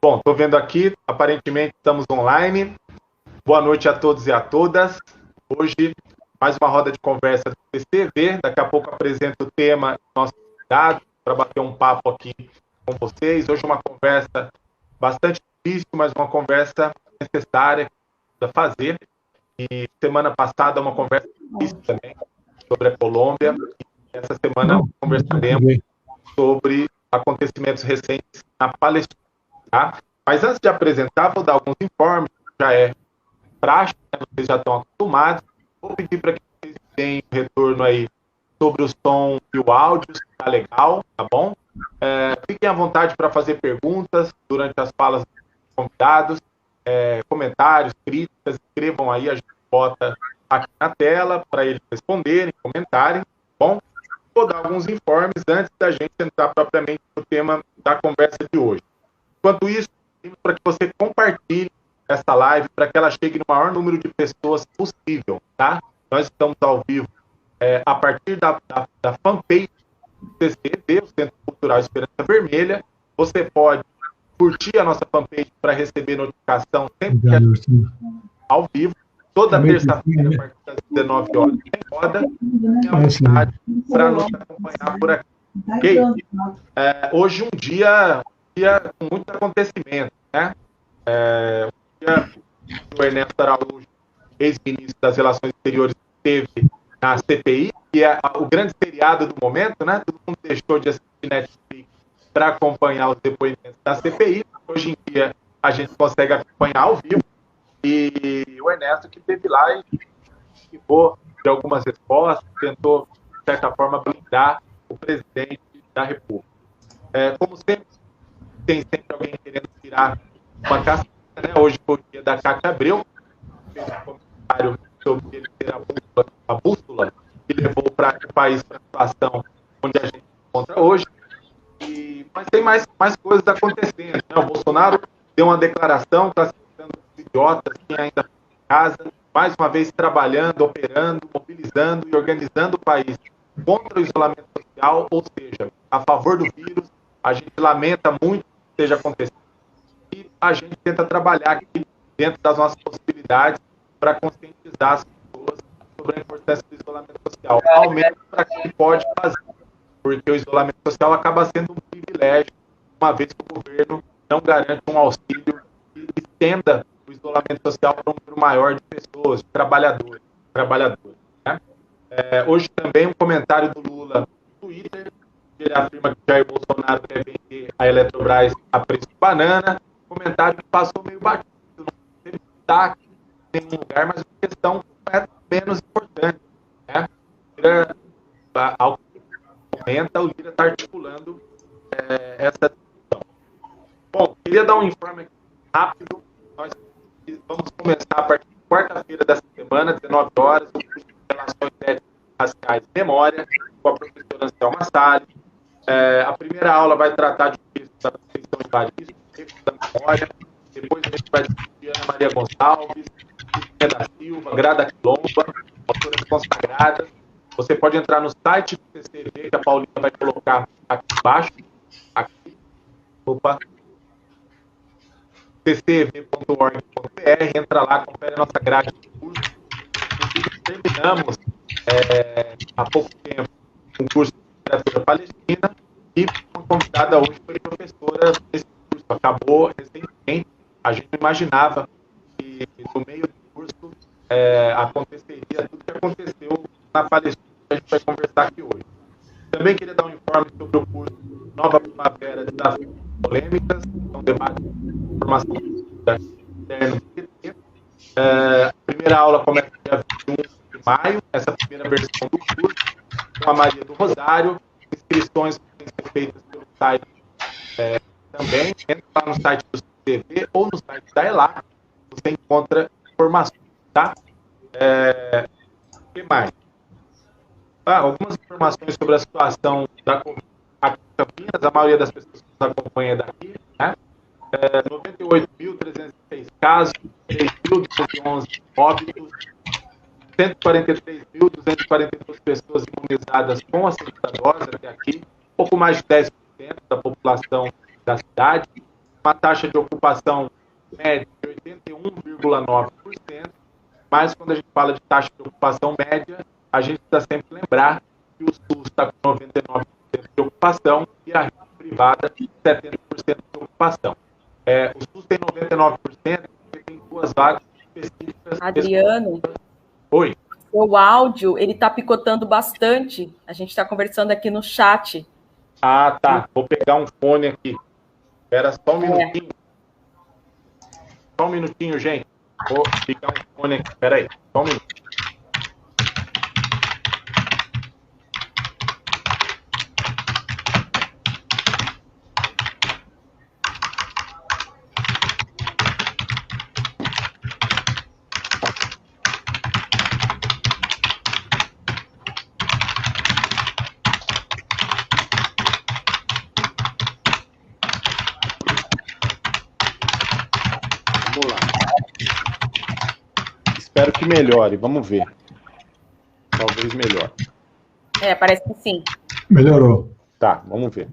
Bom, estou vendo aqui, aparentemente estamos online. Boa noite a todos e a todas. Hoje, mais uma roda de conversa do PCV. Daqui a pouco apresento o tema do nosso convidado para bater um papo aqui com vocês. Hoje uma conversa bastante difícil, mas uma conversa necessária para fazer. E semana passada uma conversa difícil também sobre a Colômbia. E essa semana conversaremos sobre acontecimentos recentes na Palestina. Tá? Mas antes de apresentar, vou dar alguns informes, já é prático, né? Vocês já estão acostumados. Vou pedir para que vocês deem um retorno aí sobre o som e o áudio, se está legal, tá bom? Fiquem à vontade para fazer perguntas durante as falas dos convidados, comentários, críticas, escrevam aí, a gente bota aqui na tela para eles responderem, comentarem, tá bom? Vou dar alguns informes antes da gente entrar propriamente no tema da conversa de hoje. Enquanto isso, para que você compartilhe essa live, para que ela chegue no maior número de pessoas possível, tá? Nós estamos ao vivo a partir da fanpage do CCV, o Centro Cultural Esperança Vermelha. Você pode curtir a nossa fanpage para receber notificação sempre que a gente ao vivo. Toda terça-feira, a partir das 19 horas, tem roda. Tenha vontade para nos acompanhar por aqui. Ok? Hoje um dia com muito acontecimento, né? Um dia o Ernesto Araújo, ex-ministro das Relações Exteriores, esteve na CPI, que é o grande feriado do momento, né? Todo mundo deixou de assistir Netflix para acompanhar os depoimentos da CPI. Hoje em dia a gente consegue acompanhar ao vivo. E o Ernesto que esteve lá e participou de algumas respostas, tentou, de certa forma, blindar o presidente da República. Como sempre, tem sempre alguém querendo tirar uma casquinha, né? Hoje foi o dia da Cátia Abreu, fez um comentário sobre ele ser a bússola que levou o país para a situação onde a gente se encontra hoje. Mas tem mais coisas acontecendo, né? O Bolsonaro deu uma declaração classificando os idiotas que ainda estão em casa, mais uma vez trabalhando, operando, mobilizando e organizando o país contra o isolamento social, ou seja, a favor do vírus. A gente lamenta muito que esteja acontecendo e a gente tenta trabalhar aqui dentro das nossas possibilidades para conscientizar as pessoas sobre a importância do isolamento social, ao menos para quem pode fazer, porque o isolamento social acaba sendo um privilégio, uma vez que o governo não garante um auxílio que estenda o isolamento social para um número maior de pessoas, de trabalhadores. Né? Hoje também um comentário do Lula no Twitter, ele afirma que Jair Bolsonaro quer vender a Eletrobras a preço de banana. Comentário que passou meio batido, não teve destaque em nenhum lugar, mas uma questão menos importante. Né? Ao que comenta, o Lira está articulando essa discussão. Bom, queria dar um informe aqui rápido. Nós vamos começar a partir de quarta-feira dessa semana, 19 horas, o curso de Relações Étnicas Raciais e Memória, com a professora Anselma Salles. A primeira aula vai tratar de da Conceição Evaristo, da memória. Depois a gente vai discutir Ana Maria Gonçalves, Cristina da Silva, Grada Quilomba, autoras consagradas. Você pode entrar no site do CCV, que a Paulina vai colocar aqui embaixo. Aqui. Opa. ccv.org.br, entra lá, confere a nossa grade de curso. Terminamos há pouco tempo um curso de literatura palestina e uma convidada hoje foi professora desse curso. Acabou recentemente. A gente não imaginava que no meio do curso aconteceria tudo que aconteceu na Palestina, que a gente vai conversar aqui hoje. Também queria dar um informe sobre o curso Nova Primavera, Desafios e Polêmicas, um debate de formação interna. A primeira aula começa dia 21 de maio, essa primeira versão do curso, com a Maria do Rosário. Inscrições podem ser feitas pelo site também. Entra lá no site do CCV ou no site da ELAC, você encontra informações, tá? O que mais? Algumas informações sobre a situação da Covid aqui em Campinas, a maioria das pessoas que nos acompanha daqui, né? 98.306 casos, 3.211 óbitos, 143.242 pessoas imunizadas com a segunda dose até aqui, pouco mais de 10% da população da cidade. uma taxa de ocupação média de 81,9%, mas quando a gente fala de taxa de ocupação média, a gente precisa sempre lembrar que o SUS está com 99% de ocupação e a rede privada 70% de ocupação. O SUS tem 99% porque tem 2 vagas específicas. Adriano, oi. O áudio, ele está picotando bastante. A gente está conversando aqui no chat. Ah, tá. Vou pegar um fone aqui. Espera só um minutinho. Só um minutinho, gente. Vou pegar um fone aqui. Espera aí. Só um minuto. Espero que melhore, vamos ver. Talvez melhore. Parece que sim. Melhorou. Tá, vamos ver.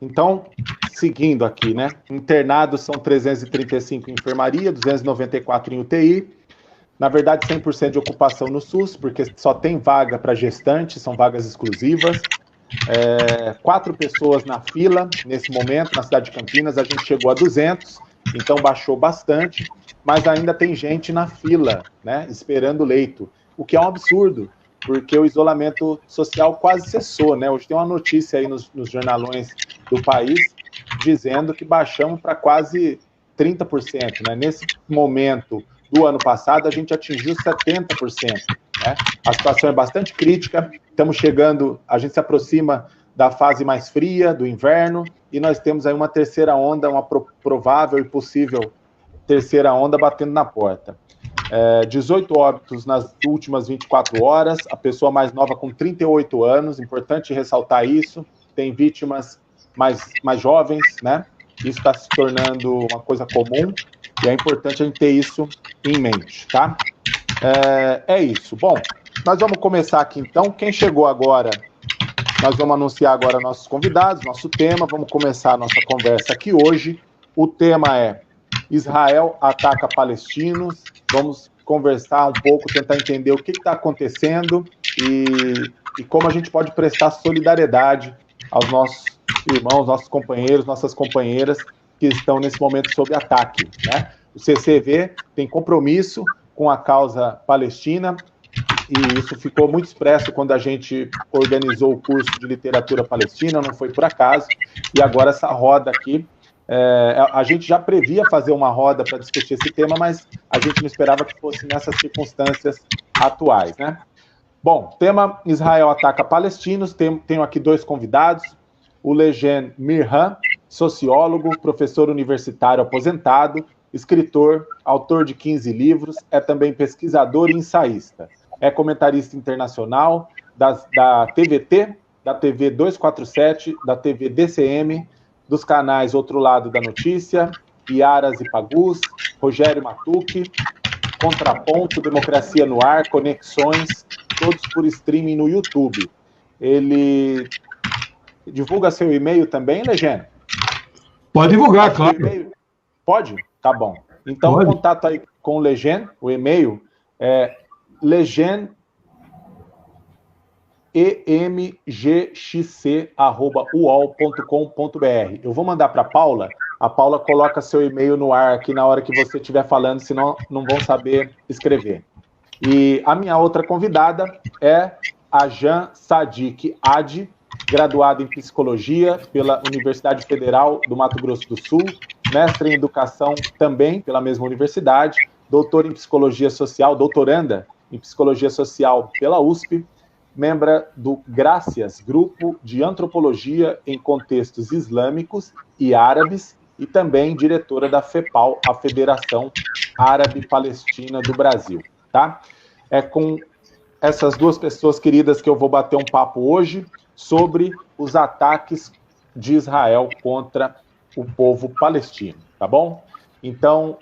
Então, seguindo aqui, né? Internados são 335 em enfermaria, 294 em UTI. Na verdade, 100% de ocupação no SUS, porque só tem vaga para gestante, são vagas exclusivas. 4 pessoas na fila, nesse momento, na cidade de Campinas, a gente chegou a 200, então baixou bastante, mas ainda tem gente na fila, né, esperando leito, o que é um absurdo, porque o isolamento social quase cessou, né? Hoje tem uma notícia aí nos jornalões do país, dizendo que baixamos para quase 30%, né? Nesse momento do ano passado, a gente atingiu 70%, né? A situação é bastante crítica, estamos chegando, a gente se aproxima da fase mais fria, do inverno, e nós temos aí uma terceira onda, uma provável e possível terceira onda batendo na porta. 18 óbitos nas últimas 24 horas, a pessoa mais nova com 38 anos, importante ressaltar isso, tem vítimas mais jovens, né? Isso está se tornando uma coisa comum, e é importante a gente ter isso em mente, tá? É isso. Bom, nós vamos começar aqui então. Quem chegou agora, nós vamos anunciar agora nossos convidados, nosso tema, vamos começar a nossa conversa aqui hoje. O tema é Israel ataca palestinos. Vamos conversar um pouco, tentar entender o que está acontecendo e como a gente pode prestar solidariedade aos nossos irmãos, nossos companheiros, nossas companheiras que estão nesse momento sob ataque, né? O CCV tem compromisso com a causa palestina, e isso ficou muito expresso quando a gente organizou o curso de literatura palestina, não foi por acaso, e agora essa roda aqui, a gente já previa fazer uma roda para discutir esse tema, mas a gente não esperava que fosse nessas circunstâncias atuais, né? Bom, tema Israel ataca palestinos, tenho aqui 2 convidados, o Lejen Mirhan, sociólogo, professor universitário aposentado, escritor, autor de 15 livros, é também pesquisador e ensaísta. É comentarista internacional da TVT, da TV 247, da TV DCM, dos canais Outro Lado da Notícia, Iaras e Pagus, Rogério Matucci, Contraponto, Democracia no Ar, Conexões, todos por streaming no YouTube. Ele divulga seu e-mail também, Legenda? Pode divulgar, claro. Pode? Tá bom. Então, o contato aí com o Legend, o e-mail é legendemgxc@uol.com.br. Eu vou mandar para a Paula coloca seu e-mail no ar aqui na hora que você estiver falando, senão não vão saber escrever. E a minha outra convidada é a Jan Sadiq Adi, graduada em Psicologia pela Universidade Federal do Mato Grosso do Sul, mestre em Educação também pela mesma universidade, doutora em Psicologia Social, doutoranda em Psicologia Social pela USP, membro do Gracias, Grupo de Antropologia em Contextos Islâmicos e Árabes, e também diretora da FEPAL, a Federação Árabe-Palestina do Brasil, tá? É com essas 2 pessoas queridas que eu vou bater um papo hoje sobre os ataques de Israel contra o povo palestino, tá bom? Então,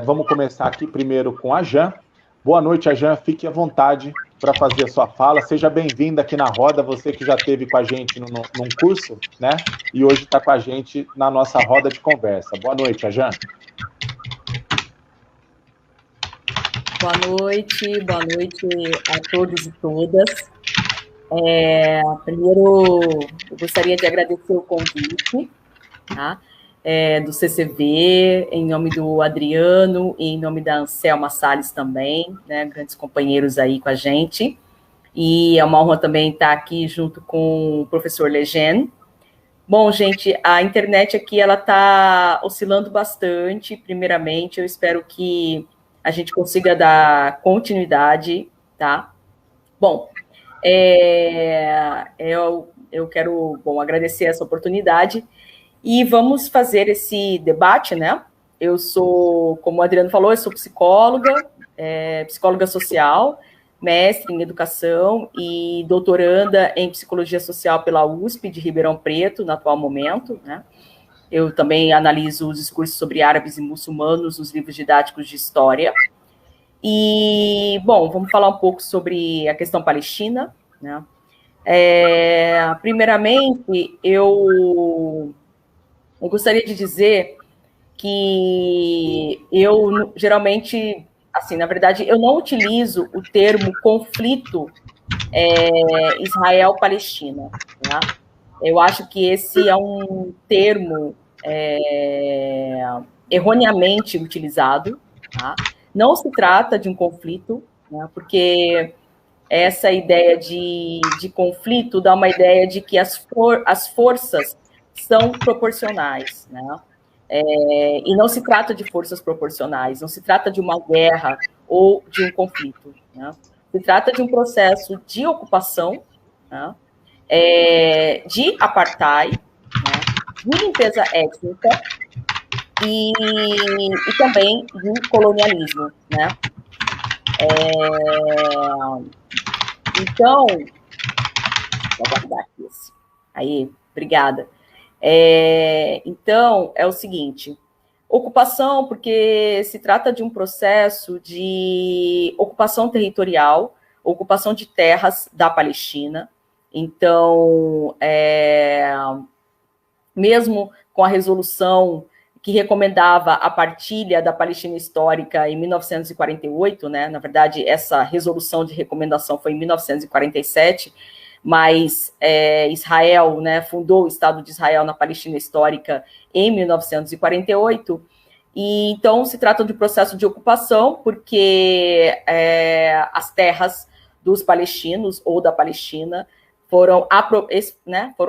vamos começar aqui primeiro com a Jan. Boa noite, a Jan, fique à vontade para fazer a sua fala. Seja bem-vinda aqui na roda, você que já esteve com a gente num curso, né? E hoje está com a gente na nossa roda de conversa. Boa noite, Ajan. Boa noite a todos e todas. Primeiro, eu gostaria de agradecer o convite, tá? Do CCV, em nome do Adriano e em nome da Anselma Salles também, né, grandes companheiros aí com a gente. E é uma honra também estar aqui junto com o professor Legene. Bom, gente, a internet aqui ela está oscilando bastante. Primeiramente, eu espero que a gente consiga dar continuidade, tá? Bom, eu quero, agradecer essa oportunidade e vamos fazer esse debate, né? Eu sou, como o Adriano falou, eu sou psicóloga, psicóloga social, mestre em educação e doutoranda em psicologia social pela USP de Ribeirão Preto, no atual momento, né? Eu também analiso os discursos sobre árabes e muçulmanos nos livros didáticos de história. E, bom, vamos falar um pouco sobre a questão palestina, né? Primeiramente, eu gostaria de dizer que eu, geralmente, assim, na verdade, eu não utilizo o termo conflito Israel-Palestina, tá? Eu acho que esse é um termo erroneamente utilizado, tá? Não se trata de um conflito, né, porque essa ideia de conflito dá uma ideia de que as forças são proporcionais, né? E não se trata de forças proporcionais, não se trata de uma guerra ou de um conflito, né? Se trata de um processo de ocupação, né, de apartheid, né, de limpeza étnica e também de colonialismo, né? Então, vou guardar aqui esse. Aí, obrigada. Então, é o seguinte, ocupação, porque se trata de um processo de ocupação territorial, ocupação de terras da Palestina. Então, mesmo com a resolução que recomendava a partilha da Palestina histórica em 1948, né? Na verdade, essa resolução de recomendação foi em 1947, mas Israel, né, fundou o Estado de Israel na Palestina histórica em 1948, e então se trata de um processo de ocupação, porque as terras dos palestinos ou da Palestina foram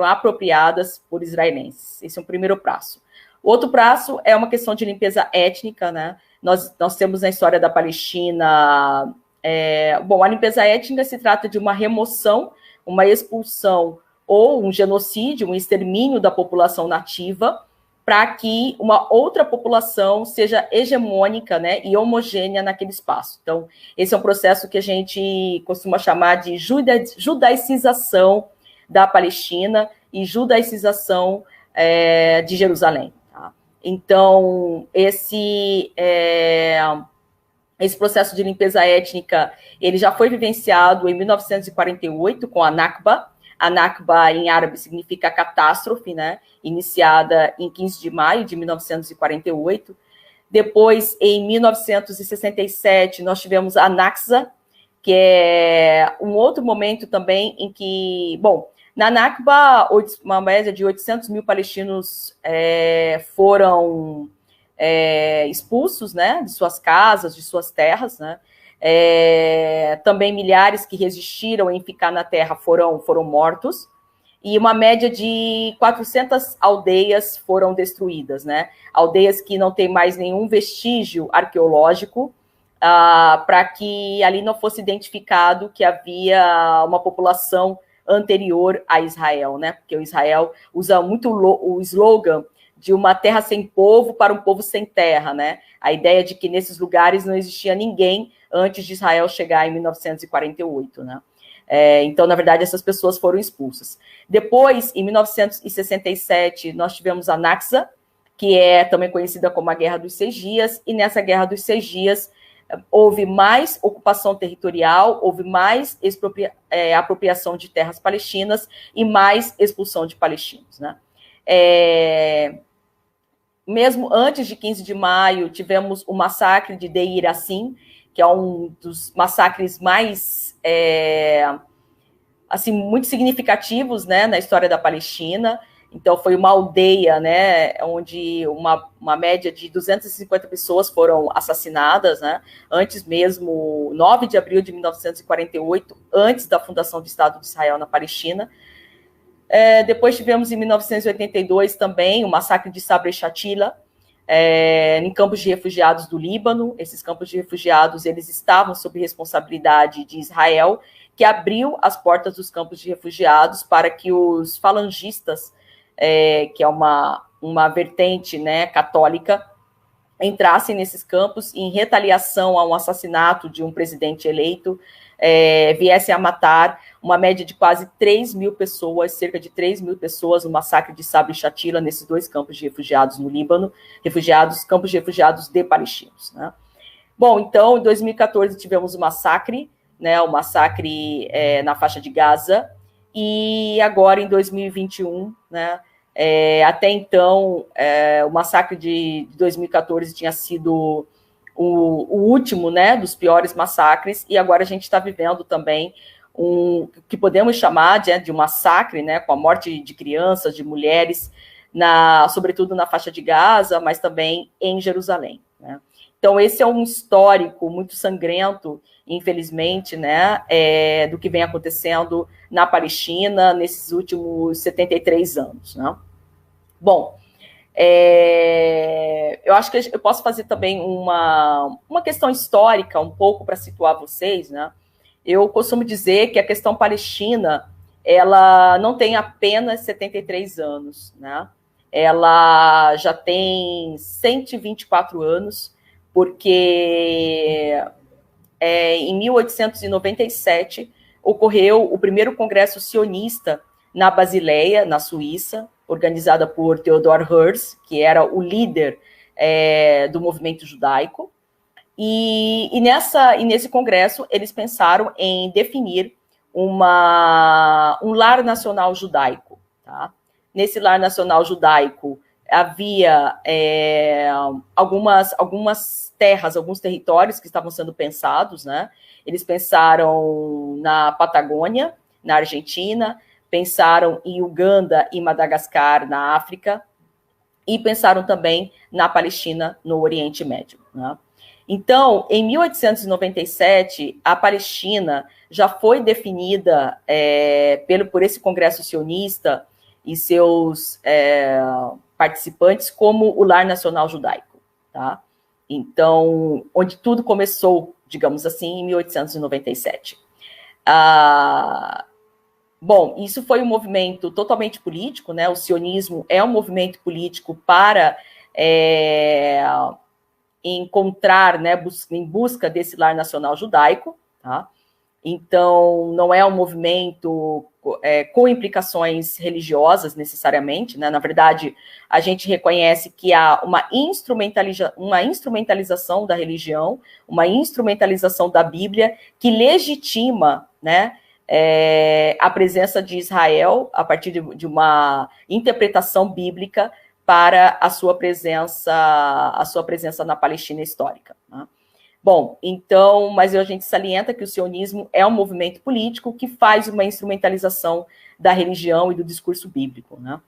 apropriadas por israelenses. Esse é o primeiro passo. O outro passo é uma questão de limpeza étnica, né? Nós temos na história da Palestina... a limpeza étnica se trata de uma remoção, uma expulsão ou um genocídio, um extermínio da população nativa, para que uma outra população seja hegemônica, né, e homogênea naquele espaço. Então, esse é um processo que a gente costuma chamar de judaicização da Palestina e judaicização de Jerusalém. Tá? Então, esse processo de limpeza étnica, ele já foi vivenciado em 1948 com a Nakba. A Nakba, em árabe, significa catástrofe, né? Iniciada em 15 de maio de 1948. Depois, em 1967, nós tivemos a Naksa, que é um outro momento também em que... na Nakba, uma média de 800 mil palestinos foram expulsos, né, de suas casas, de suas terras, né? Também milhares que resistiram em ficar na terra foram mortos, e uma média de 400 aldeias foram destruídas, né? Aldeias que não têm mais nenhum vestígio arqueológico, para que ali não fosse identificado que havia uma população anterior a Israel, né? Porque o Israel usa muito o slogan de uma terra sem povo para um povo sem terra, né? A ideia de que nesses lugares não existia ninguém antes de Israel chegar em 1948, né? Então, na verdade, essas pessoas foram expulsas. Depois, em 1967, nós tivemos a Naksa, que é também conhecida como a Guerra dos 6 Dias, e nessa Guerra dos 6 Dias, houve mais ocupação territorial, houve mais apropriação de terras palestinas e mais expulsão de palestinos, né? Mesmo antes de 15 de maio, tivemos o massacre de Deir Yassin, que é um dos massacres mais, assim, muito significativos, né, na história da Palestina. Então, foi uma aldeia, né, onde uma média de 250 pessoas foram assassinadas, né, antes mesmo, 9 de abril de 1948, antes da fundação do Estado de Israel na Palestina. Depois tivemos, em 1982, também o massacre de Sabra e Shatila, em campos de refugiados do Líbano. Esses campos de refugiados, eles estavam sob responsabilidade de Israel, que abriu as portas dos campos de refugiados para que os falangistas, que é uma vertente, né, católica, entrassem nesses campos em retaliação a um assassinato de um presidente eleito, viessem a matar uma média de quase 3 mil pessoas, cerca de 3 mil pessoas, no massacre de Sabra e Shatila, nesses 2 campos de refugiados no Líbano, campos de refugiados de palestinos, né? Bom, então, em 2014 tivemos o massacre, né, na faixa de Gaza, e agora, em 2021, né, até então, o massacre de 2014 tinha sido o último, né, dos piores massacres, e agora a gente está vivendo também que podemos chamar de um massacre, né, com a morte de crianças, de mulheres, sobretudo na faixa de Gaza, mas também em Jerusalém, né? Então, esse é um histórico muito sangrento, infelizmente, né, do que vem acontecendo na Palestina nesses últimos 73 anos, né? Bom, eu acho que eu posso fazer também uma questão histórica, um pouco para situar vocês, né? Eu costumo dizer que a questão palestina, ela não tem apenas 73 anos, né? Ela já tem 124 anos, porque em 1897 ocorreu o primeiro congresso sionista na Basileia, na Suíça, organizada por Theodor Herzl, que era o líder do movimento judaico. E nesse congresso, eles pensaram em definir um lar nacional judaico. Tá? Nesse lar nacional judaico, havia algumas terras, alguns territórios que estavam sendo pensados, né? Eles pensaram na Patagônia, na Argentina, pensaram em Uganda e Madagascar, na África, e pensaram também na Palestina, no Oriente Médio, né? Então, em 1897, a Palestina já foi definida por esse Congresso sionista e seus participantes como o lar nacional judaico, tá? Então, onde tudo começou, digamos assim, em 1897. Bom, isso foi um movimento totalmente político, né? O sionismo é um movimento político para encontrar, né, em busca desse lar nacional judaico, tá? Então, não é um movimento com implicações religiosas, necessariamente, né? Na verdade, a gente reconhece que há uma instrumentalização da religião, uma instrumentalização da Bíblia, que legitima, né, a presença de Israel a partir de uma interpretação bíblica para a sua presença na Palestina histórica, né? Bom, então, mas a gente salienta que o sionismo é um movimento político que faz uma instrumentalização da religião e do discurso bíblico, né?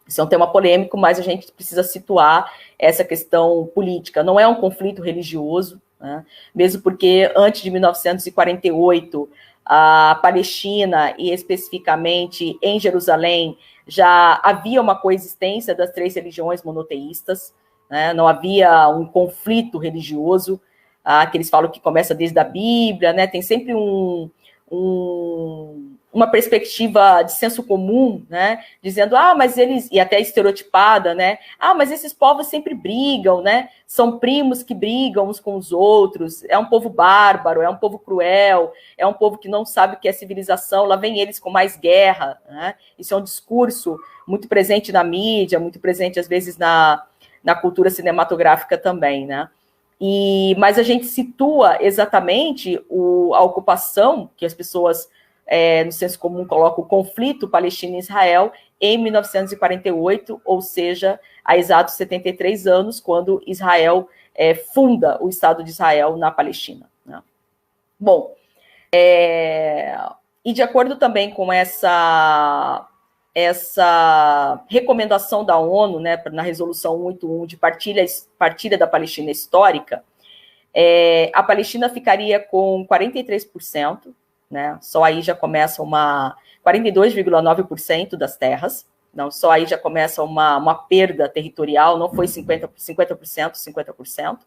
Isso é um tema polêmico, mas a gente precisa situar essa questão política. Não é um conflito religioso, né? Mesmo porque antes de 1948, a Palestina, e especificamente em Jerusalém, já havia uma coexistência das 3 religiões monoteístas, né? Não havia um conflito religioso, que eles falam que começa desde a Bíblia, né? Tem sempre uma perspectiva de senso comum, né? Dizendo, mas eles, e até estereotipada, né? Mas esses povos sempre brigam, né? São primos que brigam uns com os outros, é um povo bárbaro, é um povo cruel, é um povo que não sabe o que é civilização, lá vem eles com mais guerra, né? Isso é um discurso muito presente na mídia, muito presente, às vezes, na cultura cinematográfica também, né? Mas a gente situa exatamente a ocupação, que as pessoas, no senso comum, colocam o conflito Palestina e Israel, em 1948, ou seja, há exatos 73 anos, quando Israel funda o Estado de Israel na Palestina. Né? Bom, e de acordo também com essa recomendação da ONU, né, na resolução 181 de partilha da Palestina histórica, a Palestina ficaria com 43%, né, só aí já começa 42,9% das terras, não, só aí já começa uma perda territorial, não foi 50%, 50%.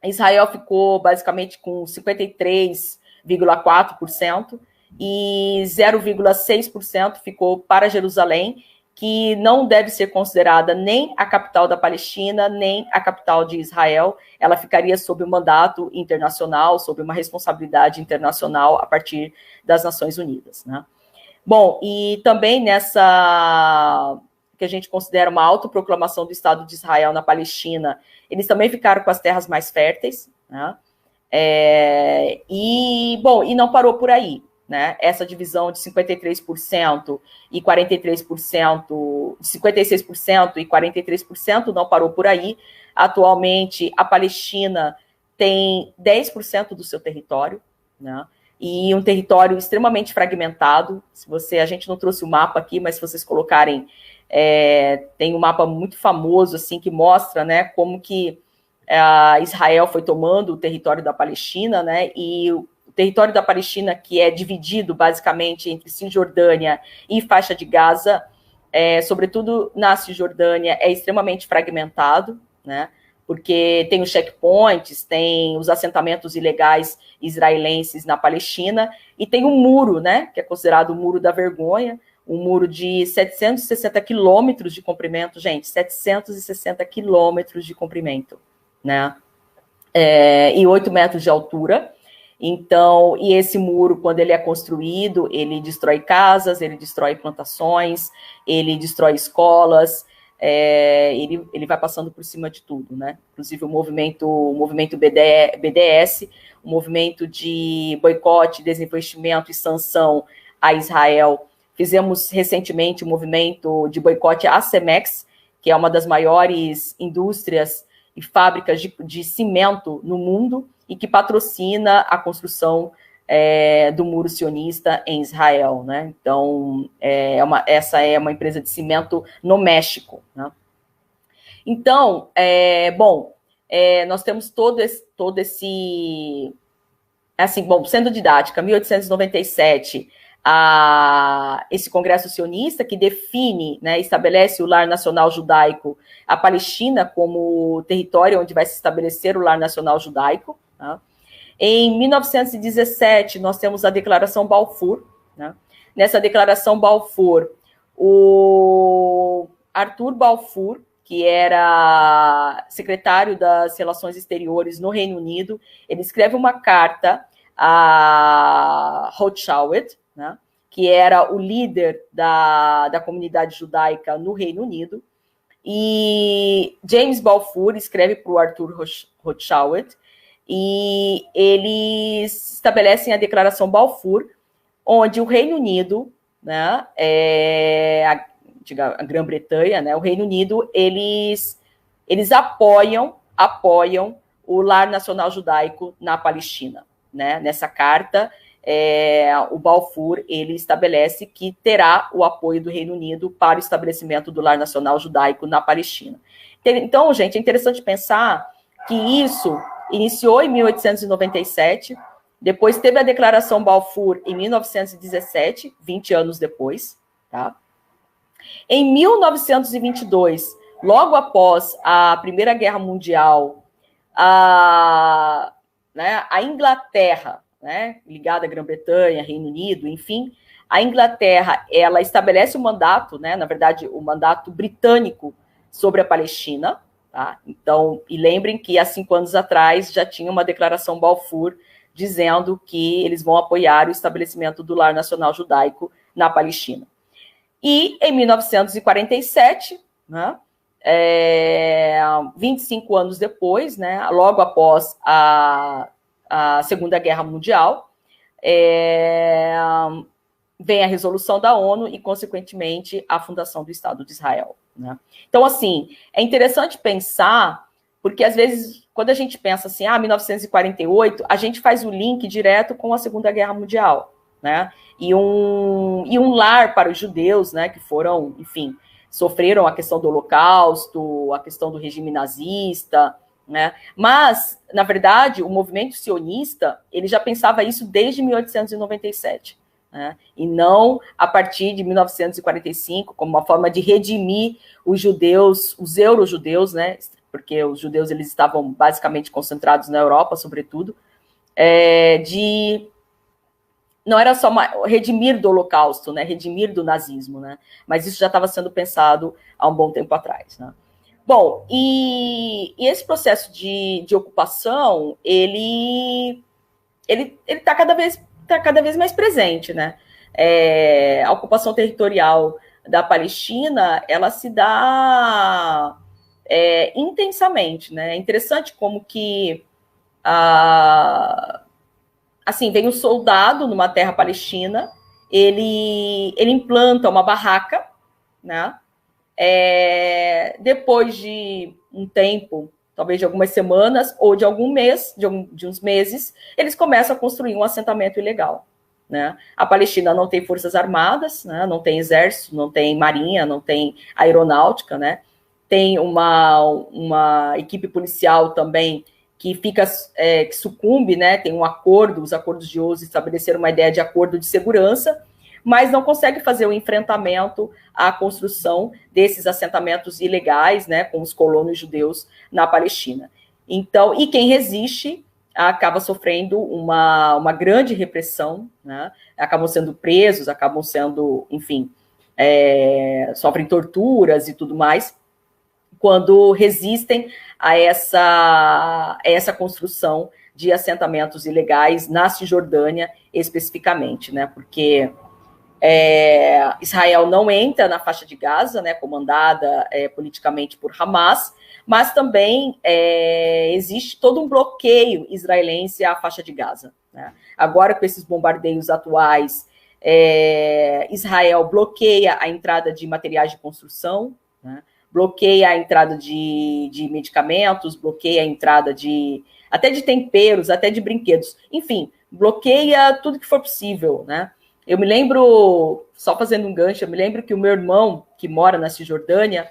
Israel ficou basicamente com 53,4%, e 0,6% ficou para Jerusalém, que não deve ser considerada nem a capital da Palestina, nem a capital de Israel. Ela ficaria sob o mandato internacional, sob uma responsabilidade internacional a partir das Nações Unidas, né? Bom, e também nessa que a gente considera uma autoproclamação do Estado de Israel na Palestina, eles também ficaram com as terras mais férteis, né? E não parou por aí, né? Essa divisão de 53% e 43%, de 56% e 43% não parou por aí. Atualmente, a Palestina tem 10% do seu território, né? E um território extremamente fragmentado. A gente não trouxe o mapa aqui, mas se vocês colocarem, tem um mapa muito famoso, assim, que mostra, né, como que Israel foi tomando o território da Palestina, né, e o território da Palestina, que é dividido basicamente entre Cisjordânia e faixa de Gaza, sobretudo na Cisjordânia, é extremamente fragmentado, né, porque tem os checkpoints, tem os assentamentos ilegais israelenses na Palestina, e tem um muro, né, que é considerado o Muro da Vergonha, um muro de 760 quilômetros de comprimento, gente, 760 quilômetros de comprimento, né, e 8 metros de altura. Então, e esse muro, quando ele é construído, ele destrói casas, ele destrói plantações, ele destrói escolas, ele vai passando por cima de tudo, né? Inclusive o movimento BDS, o movimento de boicote, desinvestimento e sanção a Israel. Fizemos recentemente o movimento de boicote à Cemex, que é uma das maiores indústrias e fábricas de cimento no mundo, e que patrocina a construção do muro sionista em Israel, né? Então, essa é uma empresa de cimento no México, né? Então, nós temos todo esse assim, bom, sendo didática, 1897, esse Congresso Sionista que define, né, estabelece o Lar Nacional Judaico, a Palestina como território onde vai se estabelecer o Lar Nacional Judaico, né? Em 1917, nós temos a Declaração Balfour, né? Nessa Declaração Balfour, o Arthur Balfour, que era secretário das Relações Exteriores no Reino Unido, ele escreve uma carta a Rothschild, né, que era o líder da comunidade judaica no Reino Unido, e James Balfour escreve para o Arthur Rothschild, e eles estabelecem a Declaração Balfour, onde o Reino Unido, né, a Grã-Bretanha, né, o Reino Unido, eles apoiam o Lar Nacional Judaico na Palestina, né? Nessa carta, o Balfour, ele estabelece que terá o apoio do Reino Unido para o estabelecimento do Lar Nacional Judaico na Palestina. Então, gente, é interessante pensar que isso iniciou em 1897, depois teve a Declaração Balfour em 1917, 20 anos depois, tá? Em 1922, logo após a Primeira Guerra Mundial, a Inglaterra, né, ligada à Grã-Bretanha, Reino Unido, enfim, a Inglaterra, ela estabelece um mandato, né, na verdade, o mandato britânico sobre a Palestina, tá? Então, e lembrem que há 5 anos atrás já tinha uma declaração Balfour dizendo que eles vão apoiar o estabelecimento do Lar Nacional Judaico na Palestina. E em 1947, né, 25 anos depois, né, logo após a Segunda Guerra Mundial, vem a resolução da ONU e, consequentemente, a fundação do Estado de Israel, né? Então, assim, é interessante pensar, porque, às vezes, quando a gente pensa assim, 1948, a gente faz o link direto com a Segunda Guerra Mundial, né? E um lar para os judeus, né, que foram, enfim, sofreram a questão do Holocausto, a questão do regime nazista, né? Mas, na verdade, o movimento sionista, ele já pensava isso desde 1897, né? E não a partir de 1945, como uma forma de redimir os judeus, os eurojudeus, né? Porque os judeus eles estavam basicamente concentrados na Europa, sobretudo, não era só redimir do Holocausto, né? Redimir do nazismo, né? Mas isso já estava sendo pensado há um bom tempo atrás, né? Bom, e esse processo de ocupação, ele está cada vez mais presente, né? A ocupação territorial da Palestina, ela se dá intensamente, né? É interessante como que assim, vem um soldado numa terra palestina, ele implanta uma barraca, né? Depois de um tempo, talvez de algumas semanas ou de algum mês, de uns meses, eles começam a construir um assentamento ilegal, né? A Palestina não tem forças armadas, né? Não tem exército, não tem marinha, não tem aeronáutica, né? Tem uma equipe policial também que que sucumbe, né? Tem um acordo, os acordos de Oslo estabeleceram uma ideia de acordo de segurança, mas não consegue fazer o enfrentamento à construção desses assentamentos ilegais, né, com os colonos judeus na Palestina. Então, e quem resiste acaba sofrendo uma grande repressão, né? Acabam sendo presos, acabam sendo, enfim, sofrem torturas e tudo mais, quando resistem a essa construção de assentamentos ilegais na Cisjordânia, especificamente, né? Porque Israel não entra na faixa de Gaza, né, comandada politicamente por Hamas, mas também existe todo um bloqueio israelense à faixa de Gaza, né? Agora, com esses bombardeios atuais, Israel bloqueia a entrada de materiais de construção, né? Bloqueia a entrada de medicamentos, bloqueia a entrada até de temperos, até de brinquedos, enfim, bloqueia tudo que for possível, né? Eu me lembro, só fazendo um gancho, eu me lembro que o meu irmão, que mora na Cisjordânia,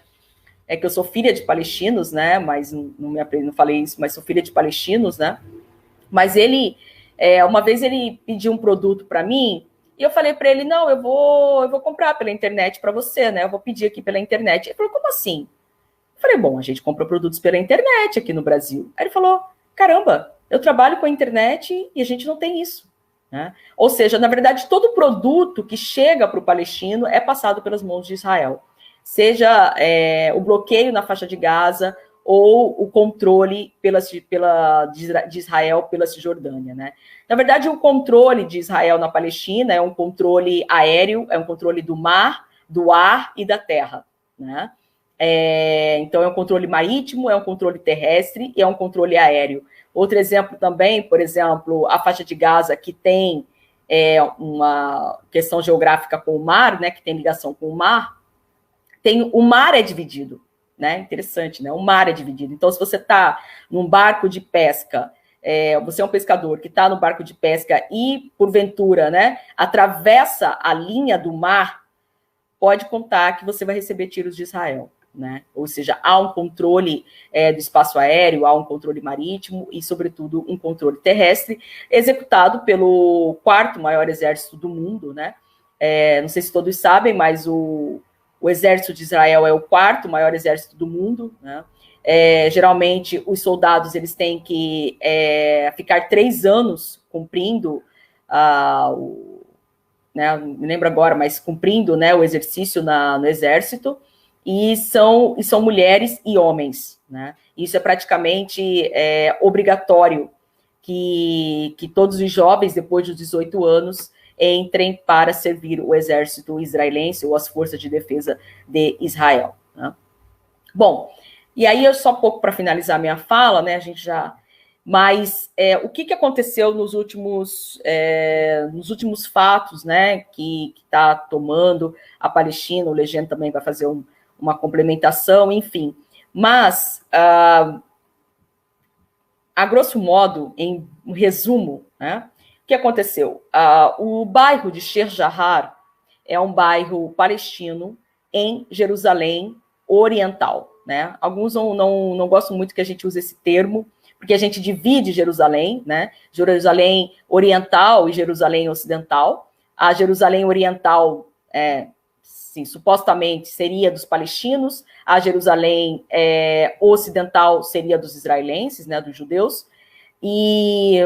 que eu sou filha de palestinos, né, mas não falei isso, mas sou filha de palestinos, né, mas ele, uma vez ele pediu um produto para mim, e eu falei para ele, não, eu vou comprar pela internet para você, né, eu vou pedir aqui pela internet. Ele falou, como assim? Eu falei, bom, a gente compra produtos pela internet aqui no Brasil. Aí ele falou, caramba, eu trabalho com a internet e a gente não tem isso, né? Ou seja, na verdade, todo produto que chega para o palestino é passado pelas mãos de Israel, seja o bloqueio na faixa de Gaza ou o controle de Israel pela Cisjordânia, né? Na verdade, o controle de Israel na Palestina é um controle aéreo, é um controle do mar, do ar e da terra, né? Então, é um controle marítimo, é um controle terrestre e é um controle aéreo. Outro exemplo também, por exemplo, a faixa de Gaza, que tem uma questão geográfica com o mar, né, que tem ligação com o mar, o mar é dividido, né? Interessante, né? O mar é dividido. Então, se você está num barco de pesca, você é um pescador que está no barco de pesca e, porventura, né, atravessa a linha do mar, pode contar que você vai receber tiros de Israel, né? Ou seja, há um controle do espaço aéreo, há um controle marítimo e, sobretudo, um controle terrestre, executado pelo quarto maior exército do mundo, né? Não sei se todos sabem, mas o exército de Israel é o quarto maior exército do mundo, né? Geralmente, os soldados eles têm que ficar 3 anos cumprindo né, não me lembro agora, mas cumprindo, né, o exercício no exército, e são mulheres e homens, né? Isso é praticamente obrigatório que todos os jovens, depois dos 18 anos, entrem para servir o exército israelense ou as forças de defesa de Israel, né? Bom, e aí, só um pouco para finalizar minha fala, né? A gente já... Mas o que aconteceu nos últimos fatos, né? Que está tomando a Palestina, o Legenda também vai fazer uma complementação, enfim. Mas, a grosso modo, em um resumo, né? O que aconteceu? O bairro de Sheikh Jarrah é um bairro palestino em Jerusalém Oriental, né? Alguns não gostam muito que a gente use esse termo, porque a gente divide Jerusalém, né? Jerusalém Oriental e Jerusalém Ocidental. A Jerusalém Oriental, sim, supostamente, seria dos palestinos, a Jerusalém Ocidental seria dos israelenses, né? Dos judeus, e...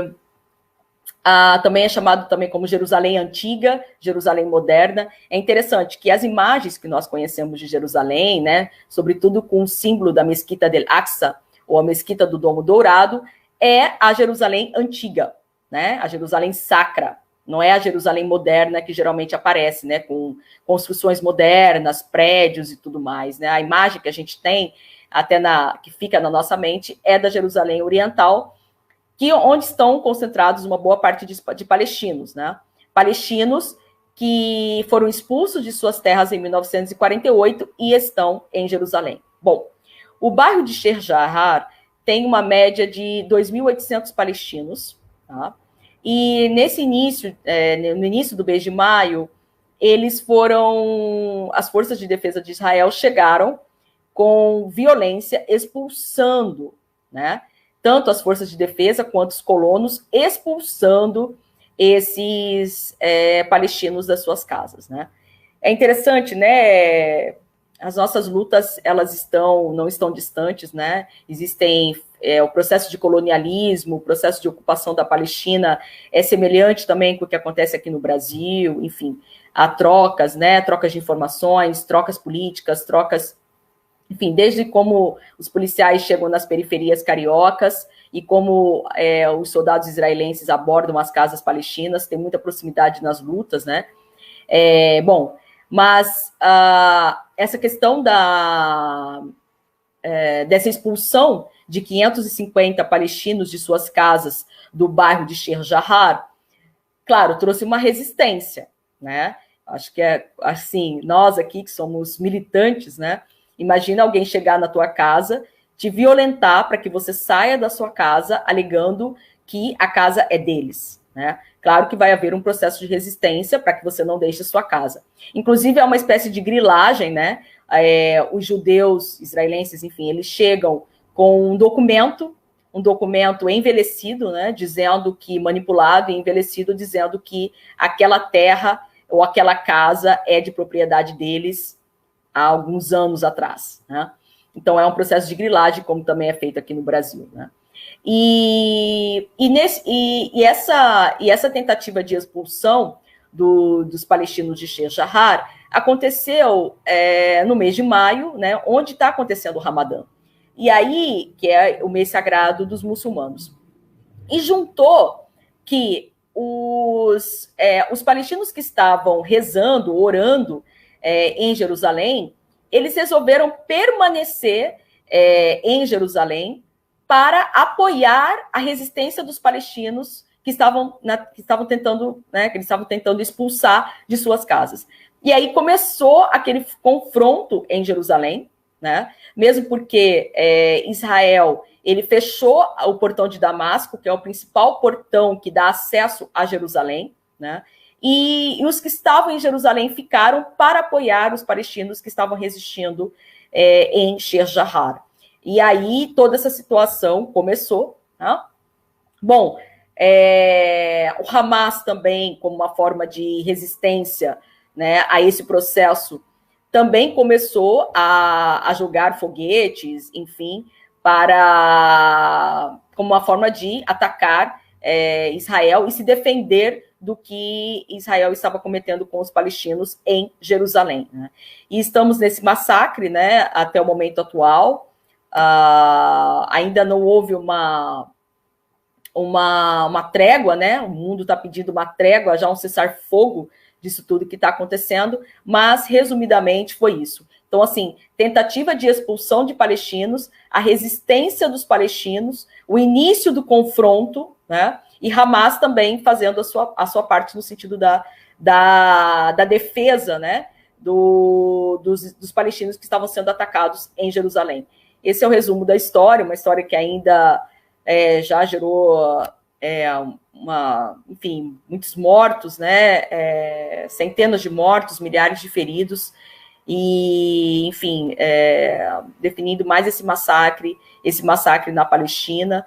também é chamado também como Jerusalém Antiga, Jerusalém Moderna. É interessante que as imagens que nós conhecemos de Jerusalém, né, sobretudo com o símbolo da Mesquita del Aqsa, ou a Mesquita do Domo Dourado, é a Jerusalém Antiga, né, a Jerusalém Sacra. Não é a Jerusalém Moderna que geralmente aparece, né, com construções modernas, prédios e tudo mais, né. A imagem que a gente tem, que fica na nossa mente, é da Jerusalém Oriental, onde estão concentrados uma boa parte de palestinos, né? Palestinos que foram expulsos de suas terras em 1948 e estão em Jerusalém. Bom, o bairro de Sheikh Jarrah tem uma média de 2.800 palestinos, tá? E no início do mês de maio, as forças de defesa de Israel chegaram com violência, expulsando, né? Tanto as forças de defesa quanto os colonos, expulsando esses palestinos das suas casas, né? É interessante, né? As nossas lutas, elas não estão distantes, né? Existem o processo de colonialismo, o processo de ocupação da Palestina é semelhante também com o que acontece aqui no Brasil, enfim, há trocas, né? Trocas de informações, trocas políticas, enfim, desde como os policiais chegam nas periferias cariocas e como os soldados israelenses abordam as casas palestinas, tem muita proximidade nas lutas, né? Bom, mas essa questão dessa expulsão de 550 palestinos de suas casas do bairro de Sheikh Jarrah, claro, trouxe uma resistência, né? Acho que assim, nós aqui que somos militantes, né? Imagina alguém chegar na tua casa, te violentar para que você saia da sua casa alegando que a casa é deles, né? Claro que vai haver um processo de resistência para que você não deixe a sua casa. Inclusive, é uma espécie de grilagem, né? Os judeus israelenses, enfim, eles chegam com um documento envelhecido, né? Manipulado e envelhecido, dizendo que aquela terra ou aquela casa é de propriedade deles há alguns anos atrás, né? Então, é um processo de grilagem, como também é feito aqui no Brasil, né? E essa tentativa de expulsão dos palestinos de Sheikh Jarrah aconteceu no mês de maio, né, onde está acontecendo o Ramadã. E aí, que é o mês sagrado dos muçulmanos. E juntou que os palestinos que estavam rezando, orando, em Jerusalém, eles resolveram permanecer em Jerusalém para apoiar a resistência dos palestinos que estavam tentando expulsar de suas casas. E aí começou aquele confronto em Jerusalém, né? Mesmo porque Israel ele fechou o portão de Damasco, que é o principal portão que dá acesso a Jerusalém, né? E os que estavam em Jerusalém ficaram para apoiar os palestinos que estavam resistindo em Sheikh Jarrah. E aí toda essa situação começou, né? Bom, o Hamas também, como uma forma de resistência, né, a esse processo, também começou a jogar foguetes, enfim, como uma forma de atacar Israel e se defender do que Israel estava cometendo com os palestinos em Jerusalém, né? E estamos nesse massacre, né, até o momento atual. Ainda não houve uma trégua, né? O mundo está pedindo uma trégua, já um cessar-fogo disso tudo que está acontecendo, mas, resumidamente, foi isso. Então, assim, tentativa de expulsão de palestinos, a resistência dos palestinos, o início do confronto, né? E Hamas também fazendo a sua parte no sentido da defesa, né? Dos palestinos que estavam sendo atacados em Jerusalém. Esse é o resumo da história, uma história que ainda já gerou enfim, muitos mortos, né? Centenas de mortos, milhares de feridos, e, enfim, definindo mais esse massacre na Palestina,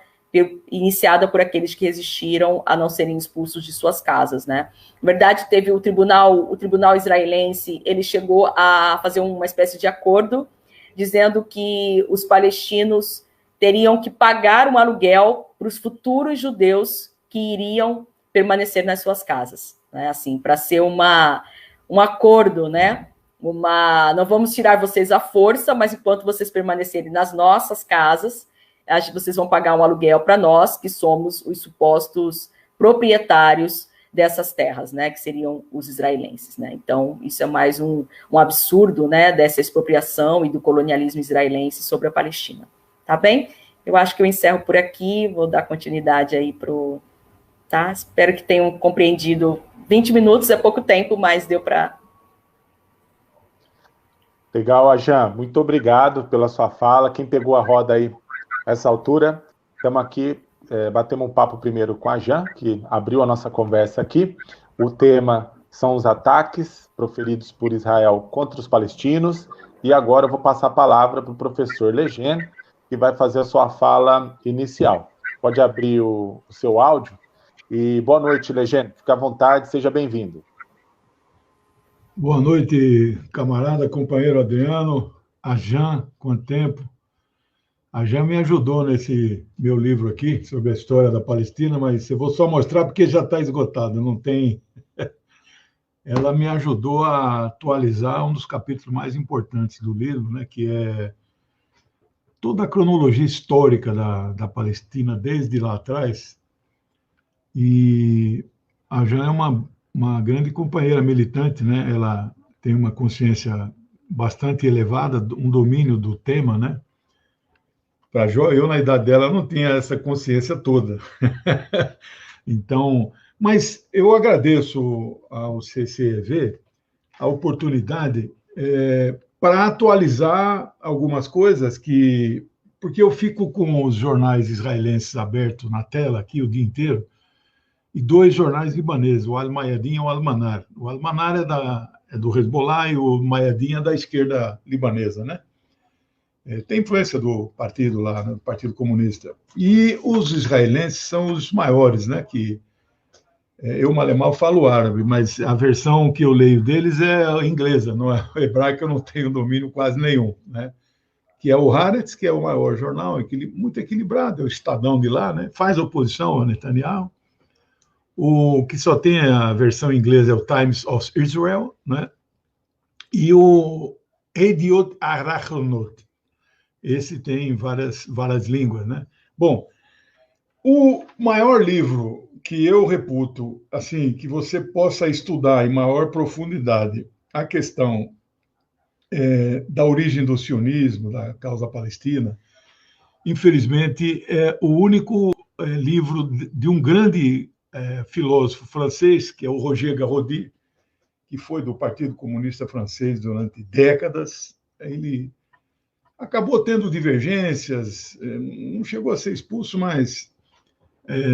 iniciada por aqueles que resistiram a não serem expulsos de suas casas, né? Na verdade, teve o tribunal israelense, ele chegou a fazer uma espécie de acordo, dizendo que os palestinos teriam que pagar um aluguel para os futuros judeus que iriam permanecer nas suas casas, né? Assim, para ser um acordo, né? Não vamos tirar vocês à força, mas enquanto vocês permanecerem nas nossas casas, vocês vão pagar um aluguel para nós, que somos os supostos proprietários dessas terras, né, que seriam os israelenses, né? Então, isso é mais um absurdo, né, dessa expropriação e do colonialismo israelense sobre a Palestina. Tá bem? Eu acho que eu encerro por aqui, vou dar continuidade aí tá? Espero que tenham compreendido. 20 minutos é pouco tempo, mas deu para... Legal, Ajan. Muito obrigado pela sua fala. Quem pegou a roda aí essa altura, estamos aqui, batemos um papo primeiro com a Jan, que abriu a nossa conversa aqui. O tema são os ataques proferidos por Israel contra os palestinos, e agora eu vou passar a palavra para o professor Legene, que vai fazer a sua fala inicial. Pode abrir o seu áudio. E boa noite, Legene. Fique à vontade, seja bem-vindo. Boa noite, camarada, companheiro Adriano, Ajan, quanto tempo. A Jan me ajudou nesse meu livro aqui, sobre a história da Palestina, mas eu vou só mostrar porque já está esgotado, não tem... Ela me ajudou a atualizar um dos capítulos mais importantes do livro, né, que é toda a cronologia histórica da Palestina, desde lá atrás. E a Jan é uma grande companheira militante, né? Ela tem uma consciência bastante elevada, um domínio do tema, né? Eu, na idade dela, não tinha essa consciência toda. Então, mas eu agradeço ao CCEV a oportunidade para atualizar algumas coisas porque eu fico com os jornais israelenses abertos na tela aqui o dia inteiro, e 2 jornais libaneses, o Al-Mayadin e o Al-Manar. O Al-Manar é do Hezbollah e o Mayadin é da esquerda libanesa, né? Tem influência do partido lá, né, do Partido Comunista. E os israelenses são os maiores, né? Que eu, mal falo árabe, mas a versão que eu leio deles é inglesa, não é hebraica, eu não tenho domínio quase nenhum, né? Que é o Haaretz, que é o maior jornal, muito equilibrado, é o Estadão de lá, né? Faz oposição ao Netanyahu. O que só tem a versão inglesa é o Times of Israel, né? E o Yediot Ahronot. Esse tem várias línguas, né? Bom, o maior livro que eu reputo, assim, que você possa estudar em maior profundidade a questão da origem do sionismo, da causa palestina, infelizmente, é o único livro de um grande filósofo francês, que é o Roger Garaudy, que foi do Partido Comunista Francês durante décadas. Ele acabou tendo divergências, não chegou a ser expulso, mas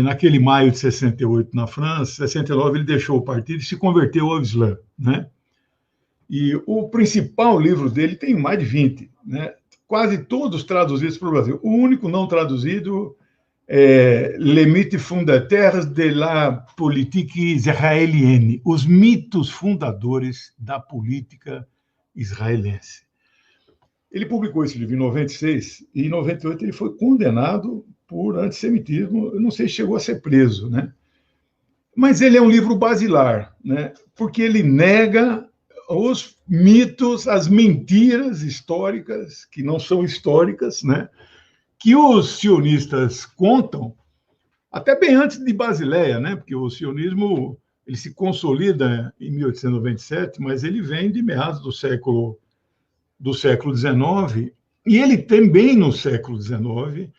naquele maio de 68 na França, 69 ele deixou o partido e se converteu ao Islã, né? E o principal livro dele tem mais de 20, né? Quase todos traduzidos para o Brasil. O único não traduzido é Les mythes fondateurs de la politique israélienne, os mitos fundadores da política israelense. Ele publicou esse livro em 96 e em 98 ele foi condenado por antissemitismo. Eu não sei se chegou a ser preso, né? Mas ele é um livro basilar, né? Porque ele nega os mitos, as mentiras históricas, que não são históricas, né? Que os sionistas contam até bem antes de Basileia, né? Porque o sionismo ele se consolida em 1897, mas ele vem de meados do século do século XIX, e ele também no século XIX,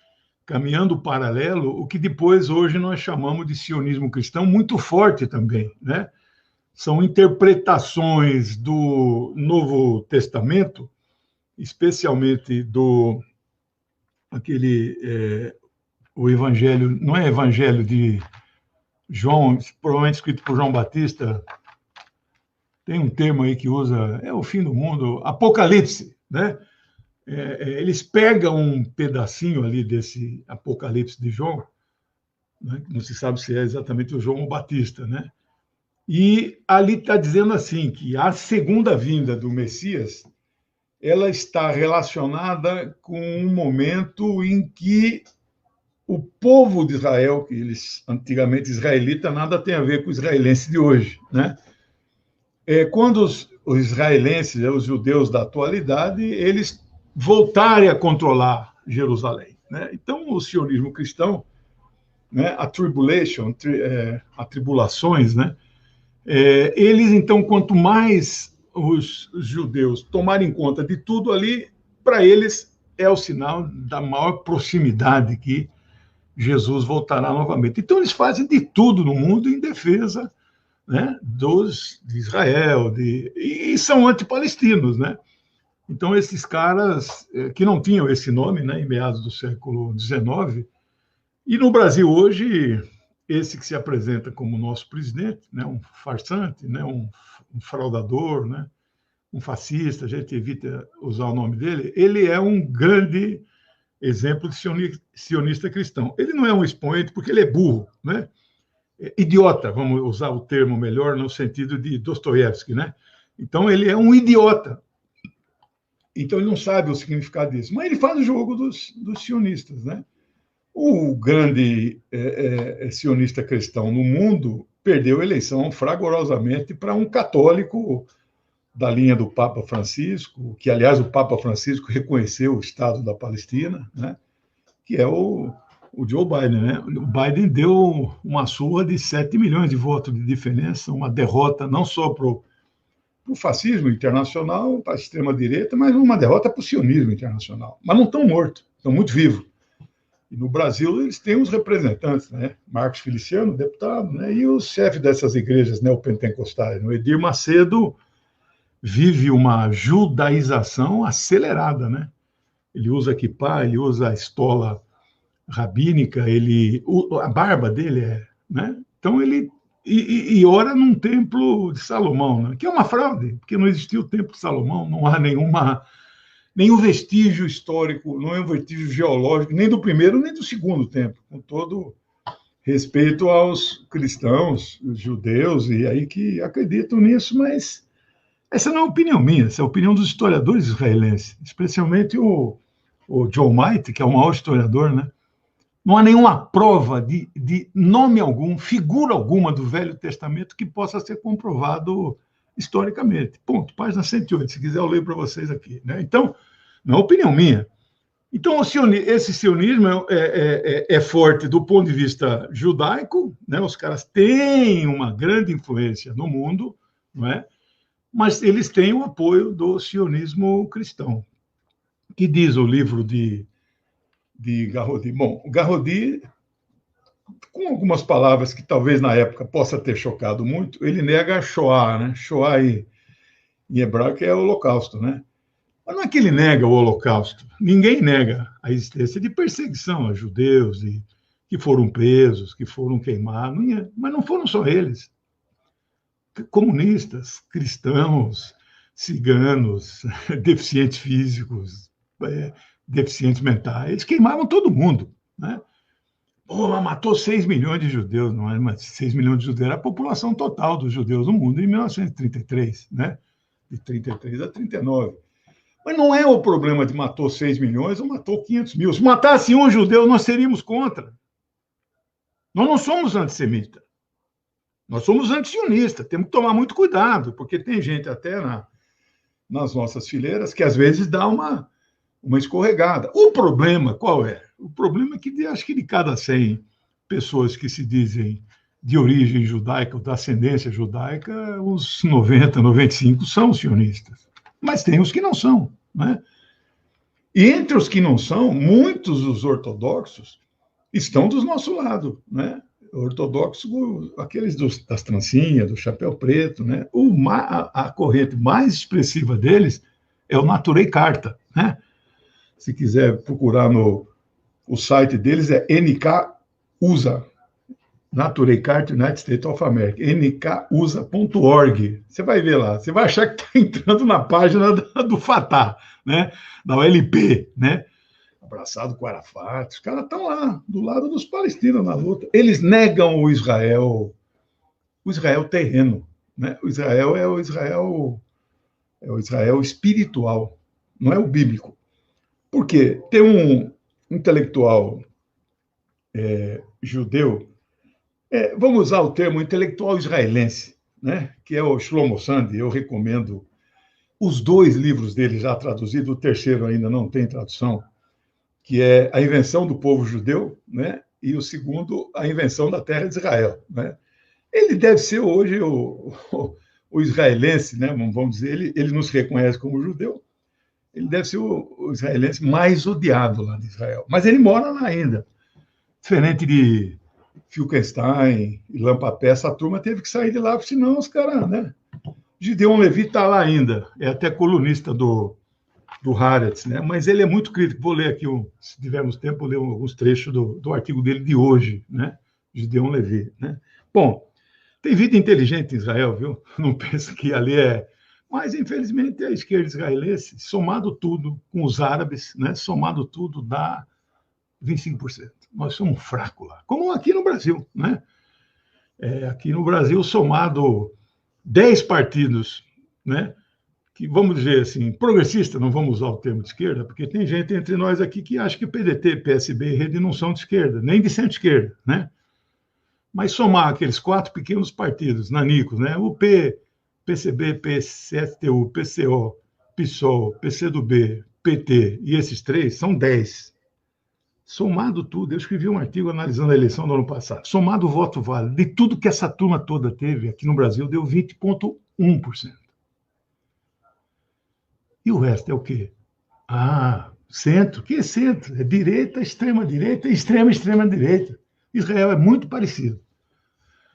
caminhando paralelo, o que depois hoje nós chamamos de sionismo cristão, muito forte também, né? São interpretações do Novo Testamento, especialmente do o Evangelho, não é Evangelho de João, provavelmente escrito por João Batista, tem um termo aí que usa, é o fim do mundo, Apocalipse, né? Eles pegam um pedacinho ali desse Apocalipse de João, né? Não se sabe se é exatamente o João Batista, né? E ali está dizendo assim, que a segunda vinda do Messias, ela está relacionada com um momento em que o povo de Israel, que eles antigamente israelita, nada tem a ver com o israelense de hoje, né? Quando os israelenses, os judeus da atualidade, eles voltarem a controlar Jerusalém, né? Então, o sionismo cristão, né, a tribulações, né? Eles, então, quanto mais os judeus tomarem conta de tudo ali, para eles é o sinal da maior proximidade que Jesus voltará novamente. Então, eles fazem de tudo no mundo em defesa, né, de Israel, e são antipalestinos, né? Então, esses caras que não tinham esse nome, né, em meados do século XIX, e no Brasil hoje, esse que se apresenta como nosso presidente, né, um farsante, né, um fraudador, né, um fascista, a gente evita usar o nome dele, ele é um grande exemplo de sionista cristão. Ele não é um expoente porque ele é burro, né? Idiota, vamos usar o termo melhor no sentido de Dostoiévski, né? Então, ele é um idiota. Então, ele não sabe o significado disso. Mas ele faz o jogo dos sionistas, né? O grande sionista cristão no mundo perdeu a eleição fragorosamente para um católico da linha do Papa Francisco, que, aliás, o Papa Francisco reconheceu o Estado da Palestina, né? Que é o Joe Biden, né? O Biden deu uma surra de 7 milhões de votos de diferença, uma derrota não só para o fascismo internacional, para a extrema-direita, mas uma derrota para o sionismo internacional. Mas não estão mortos, estão muito vivos. E no Brasil eles têm os representantes, né? Marcos Feliciano, deputado, né? E o chefe dessas igrejas neopentecostais, o Edir Macedo, vive uma judaização acelerada, né? Ele usa kippá, ele usa a estola rabínica, a barba dele né? Então ele ora num templo de Salomão, né? Que é uma fraude, porque não existiu o templo de Salomão, não há nenhum vestígio histórico, não é um vestígio geológico, nem do primeiro nem do segundo templo, com todo respeito aos cristãos, os judeus, e aí que acreditam nisso, mas essa não é a opinião minha, essa é a opinião dos historiadores israelenses, especialmente o John Might, que é o maior historiador, né? Não há nenhuma prova de nome algum, figura alguma do Velho Testamento que possa ser comprovado historicamente. Ponto. Página 108, se quiser eu leio para vocês aqui, né? Então, não é opinião minha. Então, esse sionismo é forte do ponto de vista judaico, né? Os caras têm uma grande influência no mundo, não é? Mas eles têm o apoio do sionismo cristão, que diz o livro de Garrodi. Bom, o Garrodi, com algumas palavras que talvez na época possa ter chocado muito, ele nega a Shoah, né? Shoah em hebraico é o Holocausto, né? Mas não é que ele nega o Holocausto. Ninguém nega a existência de perseguição a judeus que foram presos, que foram queimados, mas não foram só eles. Comunistas, cristãos, ciganos, deficientes físicos, deficientes mentais, eles queimavam todo mundo, né? Matou 6 milhões de judeus, não é? Mas 6 milhões de judeus era a população total dos judeus no mundo em 1933, né? De 33 a 39. Mas não é o problema de matou 6 milhões ou matou 500 mil. Se matasse um judeu, nós seríamos contra. Nós não somos antissemitas. Nós somos antisionistas. Temos que tomar muito cuidado, porque tem gente até nas nossas fileiras que às vezes dá uma escorregada. O problema qual é? O problema é que acho que de cada 100 pessoas que se dizem de origem judaica ou da ascendência judaica, uns 90, 95 são sionistas. Mas tem os que não são. né? E entre os que não são, muitos dos ortodoxos estão do nosso lado, né? Ortodoxo, aqueles das trancinhas, do chapéu preto, né? A corrente mais expressiva deles é o Naturei Carta, né? Se quiser procurar o site deles é NKUSA, Naturei Carta United States of America, nkusa.org. Você vai ver lá, você vai achar que está entrando na página do Fatah, né? Da OLP, né? Abraçado com Arafat, os caras estão lá, do lado dos palestinos na luta. Eles negam o Israel terreno, né? O Israel é o Israel espiritual, não é o bíblico. Por quê? Tem um intelectual judeu, vamos usar o termo intelectual israelense, né? Que é o Shlomo Sandi. Eu recomendo os 2 livros dele já traduzidos, o terceiro ainda não tem tradução, que é A Invenção do Povo Judeu, né? E o segundo, A Invenção da Terra de Israel, né? Ele deve ser hoje o israelense, né? Vamos dizer, ele não se reconhece como judeu, ele deve ser o israelense mais odiado lá de Israel, mas ele mora lá ainda. Diferente de Finkelstein e Lampapé, essa turma teve que sair de lá, senão os caras, né? Gideon Levi está lá ainda, é até colunista do Haaretz, né? Mas ele é muito crítico. Vou ler aqui, se tivermos tempo, vou ler alguns trechos do artigo dele de hoje, né? Gideon Levi, né? Bom, tem vida inteligente em Israel, viu? Não pensa que ali é... Mas, infelizmente, a esquerda israelense, somado tudo com os árabes, né? Somado tudo, dá 25%. Nós somos fracos lá, como aqui no Brasil, né? Aqui no Brasil, somado 10 partidos, né? Que, vamos dizer assim, progressista, não vamos usar o termo de esquerda, porque tem gente entre nós aqui que acha que PDT, PSB e Rede não são de esquerda, nem de centro-esquerda, né? Mas somar aqueles 4 pequenos partidos, nanicos, né? O PCB, PSTU, PCO, PSOL, PCdoB, PT e esses 3 são 10. Somado tudo, eu escrevi um artigo analisando a eleição do ano passado, somado o voto válido, de tudo que essa turma toda teve aqui no Brasil, deu 20,1%. E o resto é o quê? Centro. O que é centro? É direita, extrema-direita e extrema-direita. Israel é muito parecido.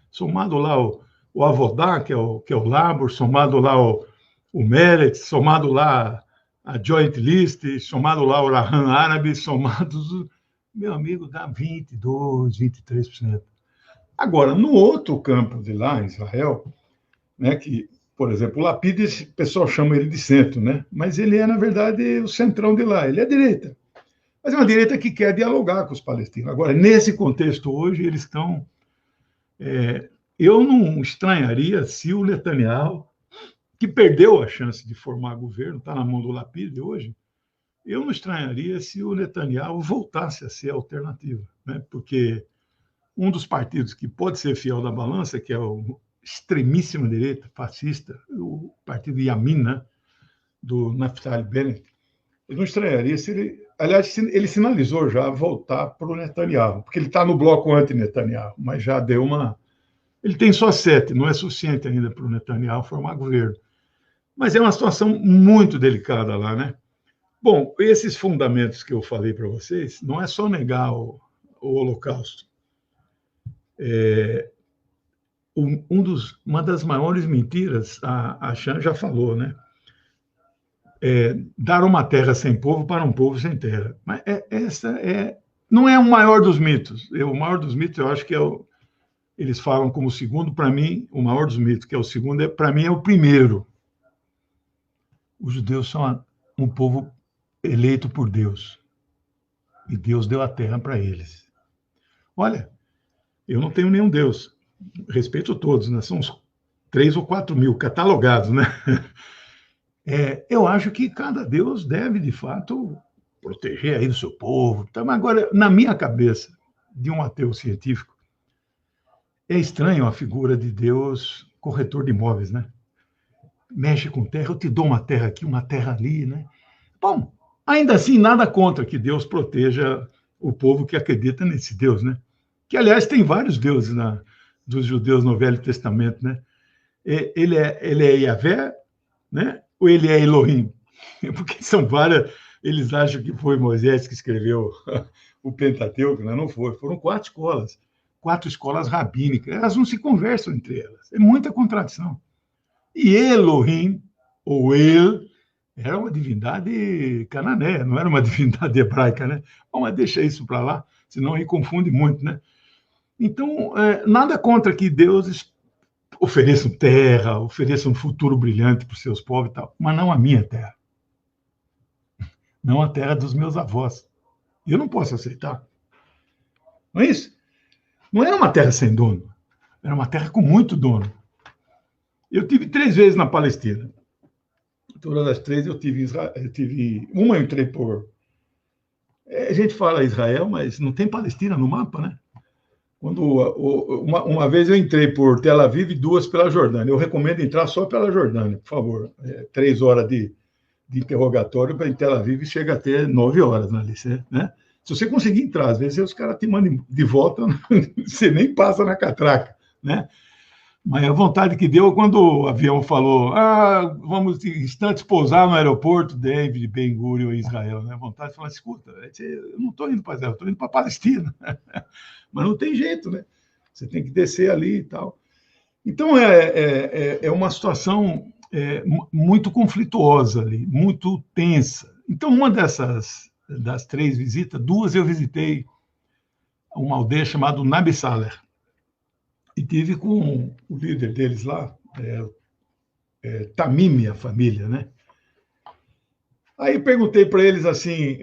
Somado lá o Avodá, que é o Labor, somado lá o Meretz, somado lá a Joint List, somado lá o Rahan Árabe, somados, meu amigo, dá 22%, 23%. Agora, no outro campo de lá, em Israel, né, que, por exemplo, o Lapid, o pessoal chama ele de centro, né? Mas ele é, na verdade, o centrão de lá, ele é direita. Mas é uma direita que quer dialogar com os palestinos. Agora, nesse contexto hoje, eles estão... eu não estranharia se o Netanyahu, que perdeu a chance de formar governo, está na mão do Lapid hoje, eu não estranharia se o Netanyahu voltasse a ser a alternativa, né? Porque um dos partidos que pode ser fiel da balança, que é o extremíssima direita fascista, o partido Yamin, né, do Naftali Bennett, eu não estranharia se ele... Aliás, ele sinalizou já voltar para o Netanyahu, porque ele está no bloco anti-Netanyahu, mas já deu uma... Ele tem só 7, não é suficiente ainda para o Netanyahu formar governo. Mas é uma situação muito delicada lá, né? Bom, esses fundamentos que eu falei para vocês, não é só negar o Holocausto. Uma das maiores mentiras, a Chan já falou, né? Dar uma terra sem povo para um povo sem terra. Mas não é o maior dos mitos. O maior dos mitos, eu acho que eles falam como o segundo, para mim, o maior dos mitos, que é o segundo, para mim é o primeiro. Os judeus são um povo eleito por Deus. E Deus deu a terra para eles. Olha, eu não tenho nenhum Deus. Respeito todos, né? São uns 3 ou 4 mil catalogados, né? Eu acho que cada Deus deve, de fato, proteger aí do seu povo. Então, agora, na minha cabeça, de um ateu científico, é estranho a figura de Deus corretor de imóveis, né? Mexe com terra, eu te dou uma terra aqui, uma terra ali, né? Bom, ainda assim, nada contra que Deus proteja o povo que acredita nesse Deus, né? Que, aliás, tem vários deuses dos judeus no Velho Testamento, né? Ele é Yahvé, né? Ou ele é Elohim? porque são várias. Eles acham que foi Moisés que escreveu o Pentateuco, né? Não foi. Foram 4 escolas rabínicas. Elas não se conversam entre elas. É muita contradição. E Elohim, ou El, era uma divindade cananeia, não era uma divindade hebraica, né? Bom, mas deixa isso para lá, senão aí confunde muito, né? Então, nada contra que Deus ofereça terra, ofereça um futuro brilhante para os seus povos e tal, mas não a minha terra. Não a terra dos meus avós. Eu não posso aceitar. Não é isso? Não era uma terra sem dono, era uma terra com muito dono. Eu tive 3 vezes na Palestina. Todas as 3 eu tive uma eu entrei por... A gente fala Israel, mas não tem Palestina no mapa, né? Uma vez eu entrei por Tel Aviv e 2 pela Jordânia. Eu recomendo entrar só pela Jordânia, por favor. 3 horas de interrogatório para em Tel Aviv chega até 9 horas na licença, né? Se você conseguir entrar, às vezes os caras te mandam de volta, você nem passa na catraca, né? Mas a vontade que deu quando o avião falou vamos em instantes pousar no aeroporto David Ben Gurion, Israel, né? A vontade de falar, escuta, eu não estou indo para Israel, estou indo para a Palestina. Mas não tem jeito, né? Você tem que descer ali e tal. Então, é uma situação muito conflituosa ali, muito tensa. Então, uma das 3 visitas, 2 eu visitei uma aldeia chamada Nabi Saleh. E tive com o líder deles lá, Tamimi, a família, né? Aí perguntei para eles assim,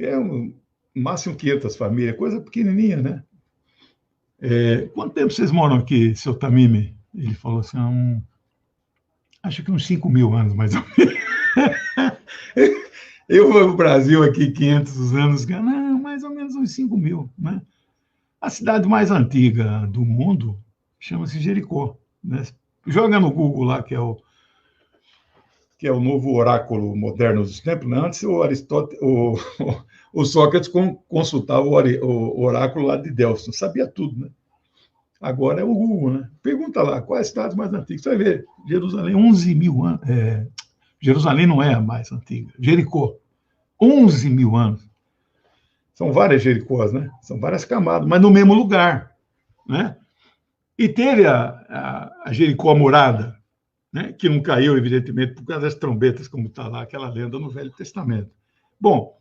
máximo 500 famílias, coisa pequenininha, né? Quanto tempo vocês moram aqui, seu Tamimi? Ele falou assim, acho que uns 5.000 anos, mais ou menos. Eu vou no Brasil aqui 500 anos, não, mais ou menos uns 5.000, né? A cidade mais antiga do mundo chama-se Jericó, né? Joga no Google lá, que é o novo oráculo moderno dos tempos, né? Antes o Sócrates consultava o oráculo lá de Delfos, não sabia tudo, né? Agora é o Google, né? Pergunta lá, qual é a cidade mais antiga? Você vai ver, Jerusalém, 11.000 anos. Jerusalém não é a mais antiga. Jericó, 11.000 anos. São várias Jericós, né? São várias camadas, mas no mesmo lugar, né? E teve a Jericó Murada, né? Que não caiu, evidentemente, por causa das trombetas, como está lá aquela lenda no Velho Testamento. Bom,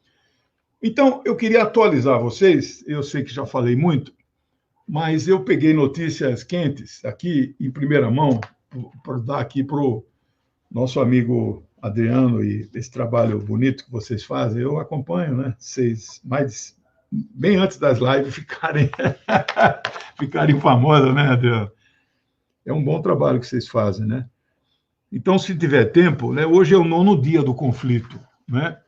então eu queria atualizar vocês, eu sei que já falei muito, mas eu peguei notícias quentes aqui, em primeira mão, para dar aqui para o nosso amigo Adriano e esse trabalho bonito que vocês fazem. Eu acompanho, né? Vocês, bem antes das lives, ficarem famosas, né, Adriano? É um bom trabalho que vocês fazem, né? Então, se tiver tempo, né, hoje é o 9º dia do conflito, né?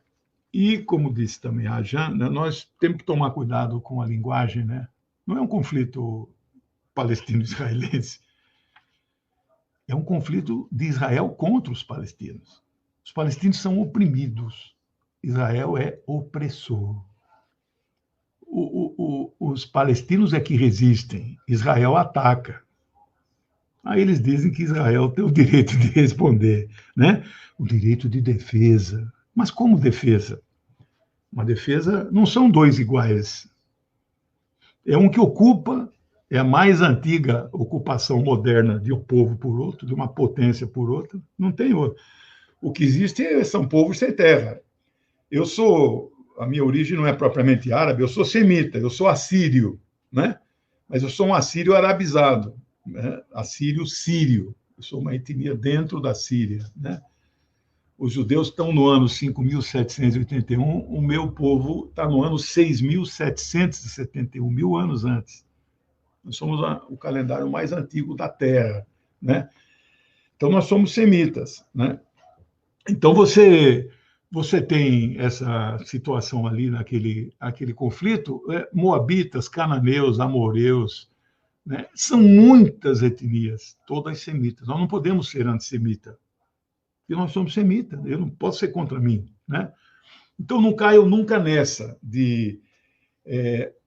E, como disse também a Jana, nós temos que tomar cuidado com a linguagem, né? Não é um conflito palestino-israelense, é um conflito de Israel contra os palestinos. Os palestinos são oprimidos, Israel é opressor. Os palestinos é que resistem, Israel ataca. Aí eles dizem que Israel tem o direito de responder, né? O direito de defesa. Mas como defesa? Uma defesa não são 2 iguais. É um que ocupa, é a mais antiga ocupação moderna de um povo por outro, de uma potência por outra, não tem outro. O que existe são povos sem terra. A minha origem não é propriamente árabe, eu sou semita, eu sou assírio, né? Mas eu sou um assírio arabizado, né? Assírio-sírio, eu sou uma etnia dentro da Síria, né? Os judeus estão no ano 5.781, o meu povo está no ano 6.771, 1.000 anos antes. Nós somos o calendário mais antigo da Terra, né? Então, nós somos semitas, né? Então, você tem essa situação ali aquele conflito, moabitas, cananeus, amoreus, né? São muitas etnias, todas semitas. Nós não podemos ser antissemitas, porque nós somos semitas, eu não posso ser contra mim, né? Então, não caio nunca nessa de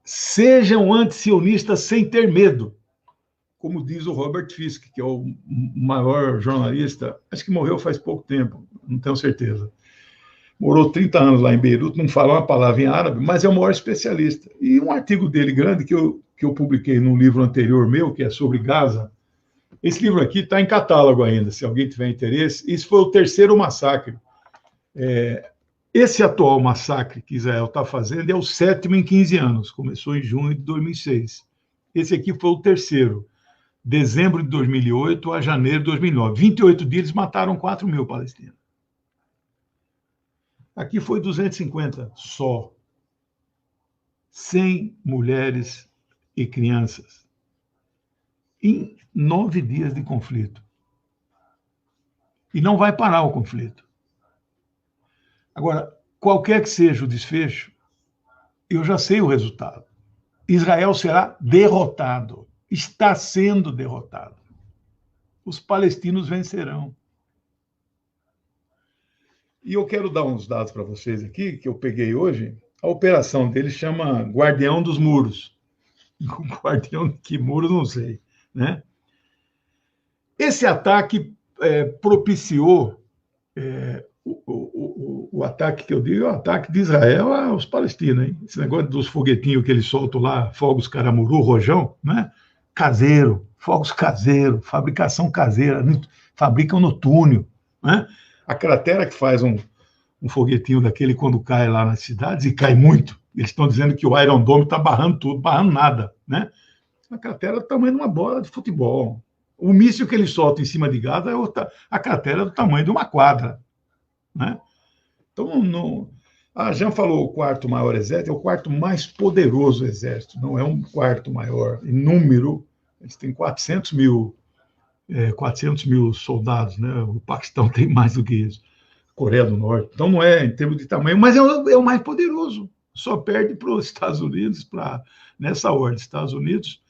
sejam antisionistas sem ter medo, como diz o Robert Fisk, que é o maior jornalista, acho que morreu faz pouco tempo, não tenho certeza. morou 30 anos lá em Beirute, não fala uma palavra em árabe, mas é o maior especialista. E um artigo dele grande, que eu publiquei num livro anterior meu, que é sobre Gaza, esse livro aqui está em catálogo ainda, se alguém tiver interesse. Isso foi o terceiro massacre. Esse atual massacre que Israel está fazendo é o 7º em 15 anos, começou em junho de 2006. Esse aqui foi o terceiro, dezembro de 2008 a janeiro de 2009. 28 dias eles mataram 4 mil palestinos. Aqui foi 250 só. 100 mulheres e crianças. Em 9 dias de conflito. E não vai parar o conflito. Agora, qualquer que seja o desfecho, eu já sei o resultado. Israel será derrotado. Está sendo derrotado. Os palestinos vencerão. E eu quero dar uns dados para vocês aqui, que eu peguei hoje. A operação dele chama Guardião dos Muros. O guardião de que muro, não sei. Né? Esse ataque propiciou o ataque que eu digo, é o ataque de Israel aos palestinos. Hein? Esse negócio dos foguetinhos que eles soltam lá, fogos caramuru, rojão, né? Caseiro, fogos caseiros, fabricação caseira, fabricam no túnel. Né? A cratera que faz um foguetinho daquele quando cai lá nas cidades, e cai muito. Eles estão dizendo que o Iron Dome está barrando tudo, barrando nada. Né? A cratera é do tamanho de uma bola de futebol. O míssil que ele solta em cima de Gaza, a cratera é do tamanho de uma quadra. Né? Então, a Jean falou o quarto maior exército, é o quarto mais poderoso exército, não é um quarto maior. Em número, eles têm 400 mil soldados, né? O Paquistão tem mais do que isso, Coreia do Norte. Então, não é em termos de tamanho, mas é o mais poderoso. Só perde para os Estados Unidos, nessa ordem, Estados Unidos,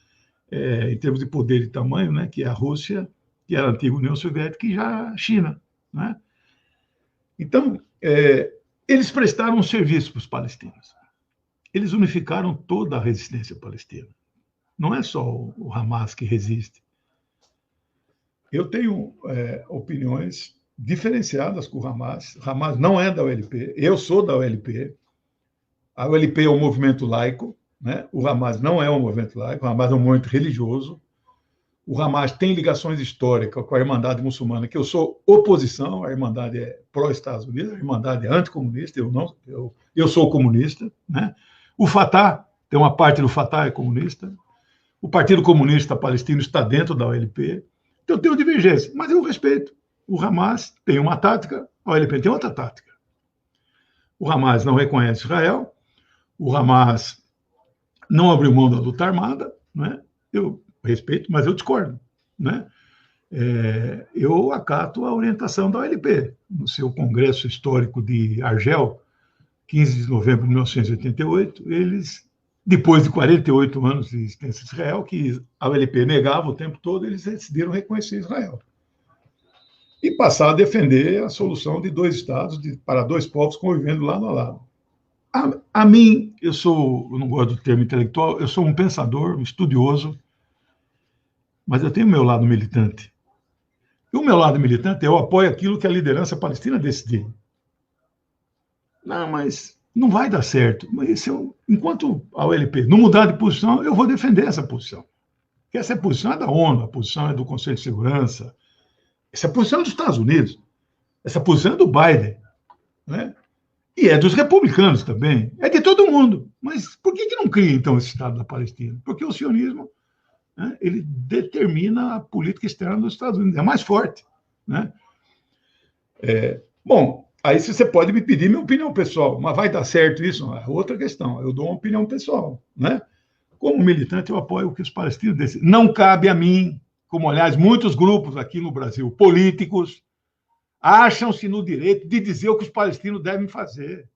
em termos de poder e tamanho, né? Que é a Rússia, que era a antiga União Soviética, e já a China. Né? Então, eles prestaram um serviço para os palestinos. Eles unificaram toda a resistência palestina. Não é só o Hamas que resiste. Eu tenho opiniões diferenciadas com o Hamas. O Hamas não é da OLP. Eu sou da OLP. A OLP é um movimento laico. Né? O Hamas não é um movimento laico. O Hamas é um movimento religioso. O Hamas tem ligações históricas com a Irmandade Muçulmana, que eu sou oposição. A Irmandade é pró-Estados Unidos, a Irmandade é anticomunista. Eu sou comunista. Né? O Fatah, tem uma parte do Fatah é comunista. O Partido Comunista Palestino está dentro da OLP. Então, eu tenho divergência, mas eu respeito. O Hamas tem uma tática, a OLP tem outra tática. O Hamas não reconhece Israel, o Hamas não abriu mão da luta armada, né? Eu respeito, mas eu discordo. Né? Eu acato a orientação da OLP. No seu congresso histórico de Argel, 15 de novembro de 1988, eles, depois de 48 anos de existência de Israel, que a OLP negava o tempo todo, eles decidiram reconhecer Israel. E passar a defender a solução de 2 estados, para 2 povos convivendo lado a lado. A mim, eu não gosto do termo intelectual, eu sou um pensador, um estudioso, mas eu tenho o meu lado militante. E o meu lado militante, eu apoio aquilo que a liderança palestina decidir. Não, mas não vai dar certo. Mas enquanto a OLP não mudar de posição, eu vou defender essa posição. Porque essa posição é da ONU, a posição é do Conselho de Segurança, essa posição é dos Estados Unidos, essa posição é do Biden, né? E é dos republicanos também, é de todo mundo. Mas por que não cria, então, esse Estado da Palestina? Porque o sionismo, né, ele determina a política externa dos Estados Unidos, é mais forte. Né? Bom, aí você pode me pedir minha opinião pessoal, mas vai dar certo isso? É outra questão, eu dou uma opinião pessoal. Né? Como militante, eu apoio o que os palestinos decidem. Não cabe a mim, como, aliás, muitos grupos aqui no Brasil, políticos, acham-se no direito de dizer o que os palestinos devem fazer.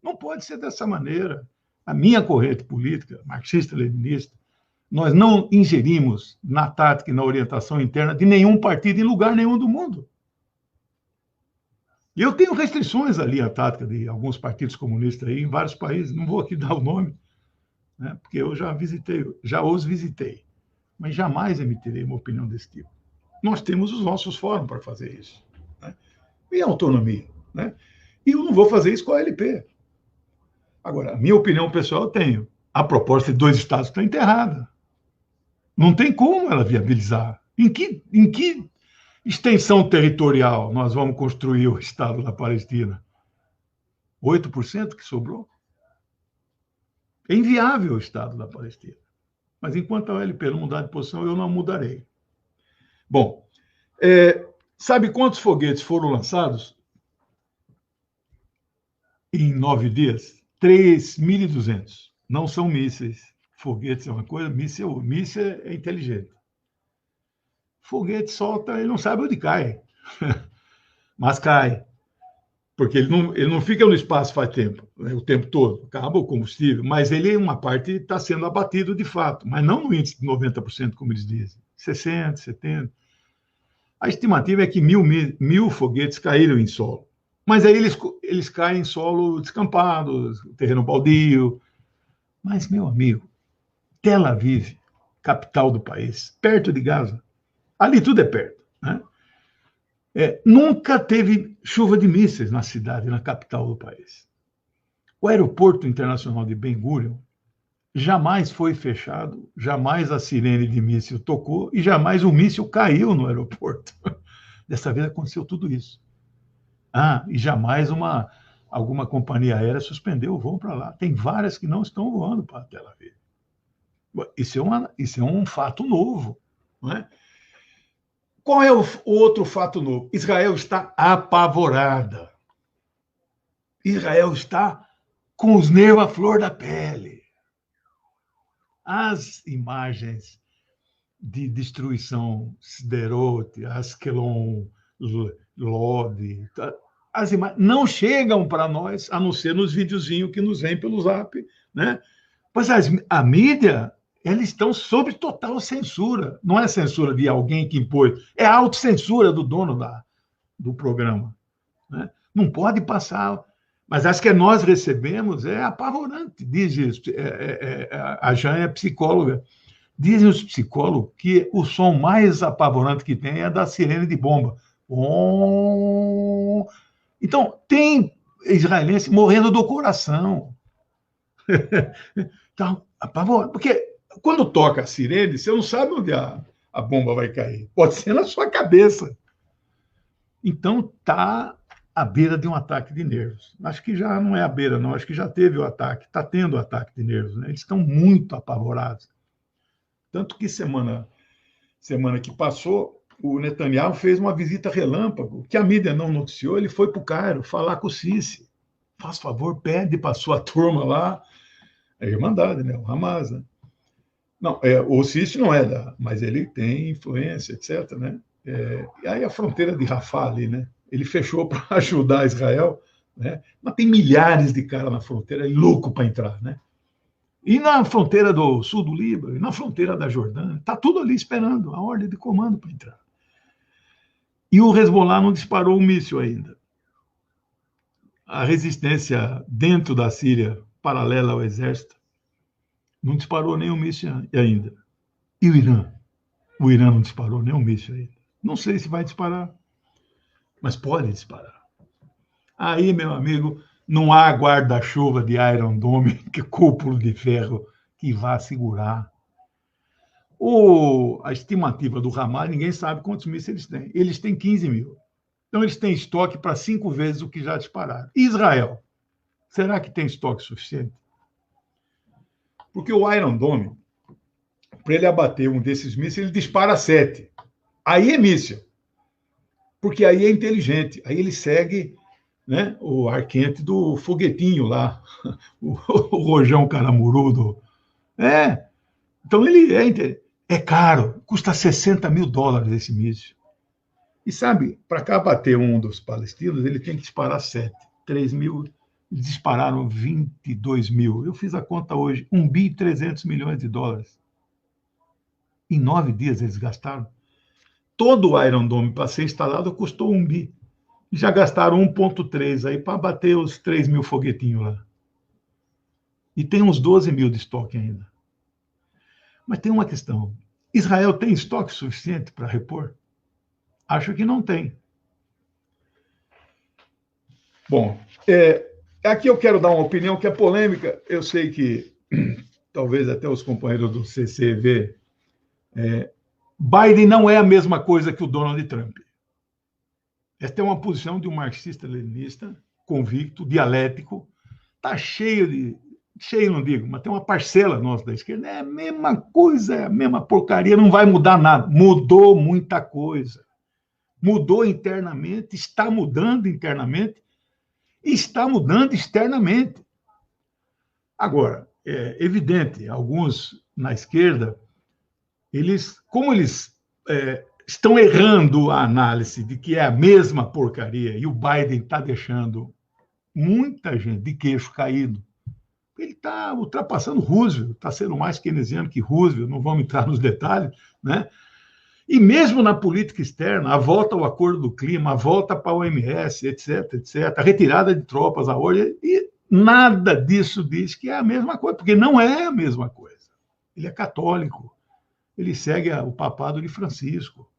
Não pode ser dessa maneira. A minha corrente política, marxista-leninista, nós não ingerimos na tática e na orientação interna de nenhum partido em lugar nenhum do mundo. E eu tenho restrições ali à tática de alguns partidos comunistas aí, em vários países, não vou aqui dar o nome, né, porque eu já os visitei, mas jamais emitirei uma opinião desse tipo. Nós temos os nossos fóruns para fazer isso. Né? E a autonomia. Né? E eu não vou fazer isso com a LP. Agora, a minha opinião pessoal eu tenho. A proposta de 2 estados está enterrada. Não tem como ela viabilizar. Em que extensão territorial nós vamos construir o Estado da Palestina? 8% que sobrou? É inviável o Estado da Palestina. Mas enquanto a OLP não mudar de posição, eu não mudarei. Bom, sabe quantos foguetes foram lançados em 9 dias? 3.200. Não são mísseis. Foguetes é uma coisa, míssil é inteligente. Foguete solta, ele não sabe onde cai. Mas cai. Porque ele não fica no espaço faz tempo, né, o tempo todo. Acaba o combustível, mas uma parte está sendo abatido de fato, mas não no índice de 90%, como eles dizem. 60%, 70%. A estimativa é que mil foguetes caíram em solo. Mas aí eles caem em solo descampado, terreno baldio. Mas, meu amigo, Tel Aviv, capital do país, perto de Gaza, ali tudo é perto, né? Nunca teve chuva de mísseis na cidade, na capital do país. O aeroporto internacional de Ben Gurion jamais foi fechado, jamais a sirene de míssil tocou e jamais um míssil caiu no aeroporto. Dessa vez aconteceu tudo isso. E jamais alguma companhia aérea suspendeu o voo para lá. Tem várias que não estão voando para Tel Aviv. Isso é um fato novo, não é? Qual é o outro fato novo? Israel está apavorada. Israel está com os nervos à flor da pele. As imagens de destruição, Sderot, Askelon, Lod, as imagens não chegam para nós, a não ser nos videozinhos que nos vêm pelo Zap, né? Mas a mídia, eles estão sob total censura. Não é censura de alguém que impôs, é a autocensura do dono do programa, né? Não pode passar. Mas as que nós recebemos é apavorante. Diz a Jan é psicóloga. Dizem os psicólogos que o som mais apavorante que tem é da sirene de bomba. Então, tem israelense morrendo do coração. Então, apavorante. Porque quando toca a sirene, você não sabe onde a bomba vai cair. Pode ser na sua cabeça. Então, está à beira de um ataque de nervos. Acho que já não é à beira, não. Acho que já teve o ataque. Está tendo o ataque de nervos, né? Eles estão muito apavorados. Tanto que semana que passou, o Netanyahu fez uma visita relâmpago, que a mídia não noticiou. Ele foi para o Cairo falar com o Sisi. Faz favor, pede para a sua turma lá. É a Irmandade, né? O Hamas, né? Não, o Sisi não é mas ele tem influência, etc., né? E aí a fronteira de Rafah ali, né? Ele fechou para ajudar Israel, né? Mas tem milhares de caras na fronteira, louco para entrar, né? E na fronteira do sul do Líbano, e na fronteira da Jordânia, está tudo ali esperando a ordem de comando para entrar. E o Hezbollah não disparou um míssil ainda. A resistência dentro da Síria, paralela ao exército, não disparou nenhum míssil ainda. E o Irã? O Irã não disparou nenhum míssil ainda. Não sei se vai disparar, mas pode disparar. Aí, meu amigo, não há guarda-chuva de Iron Dome, que cúpulo de ferro, que vá segurar. A estimativa do Hamas, ninguém sabe quantos mísseis eles têm. Eles têm 15 mil. Então, eles têm estoque para 5 vezes o que já dispararam. Israel, será que tem estoque suficiente? Porque o Iron Dome, para ele abater um desses mísseis, ele dispara 7. Aí é míssil. Porque aí é inteligente. Aí ele segue, né, o ar quente do foguetinho lá, o rojão caramurudo. Então ele é caro, custa $60 mil esse míssil. E sabe, para cá bater um dos palestinos, ele tem que disparar 7. 3 mil, eles dispararam 22 mil. Eu fiz a conta hoje, $1 bi 300 milhões. Em 9 dias eles gastaram. Todo o Iron Dome para ser instalado custou $1 bi. Já gastaram 1,3 aí para bater os 3 mil foguetinhos lá. E tem uns 12 mil de estoque ainda. Mas tem uma questão. Israel tem estoque suficiente para repor? Acho que não tem. Bom, aqui eu quero dar uma opinião que é polêmica. Eu sei que talvez até os companheiros do CCV, Biden não é a mesma coisa que o Donald Trump. Esta é uma posição de um marxista-leninista convicto, dialético. Está cheio, não digo, mas tem uma parcela nossa da esquerda. É a mesma coisa, é a mesma porcaria, não vai mudar nada. Mudou muita coisa. Mudou internamente, está mudando internamente, está mudando externamente. Agora, é evidente, alguns na esquerda, como eles estão errando a análise de que é a mesma porcaria, e o Biden está deixando muita gente de queixo caído. Ele está ultrapassando Roosevelt, está sendo mais keynesiano que Roosevelt, não vamos entrar nos detalhes, né? E mesmo na política externa, a volta ao Acordo do Clima, a volta para a OMS, etc., a retirada de tropas, a ordem, e nada disso diz que é a mesma coisa, porque não é a mesma coisa. Ele é católico, ele segue o papado de Francisco,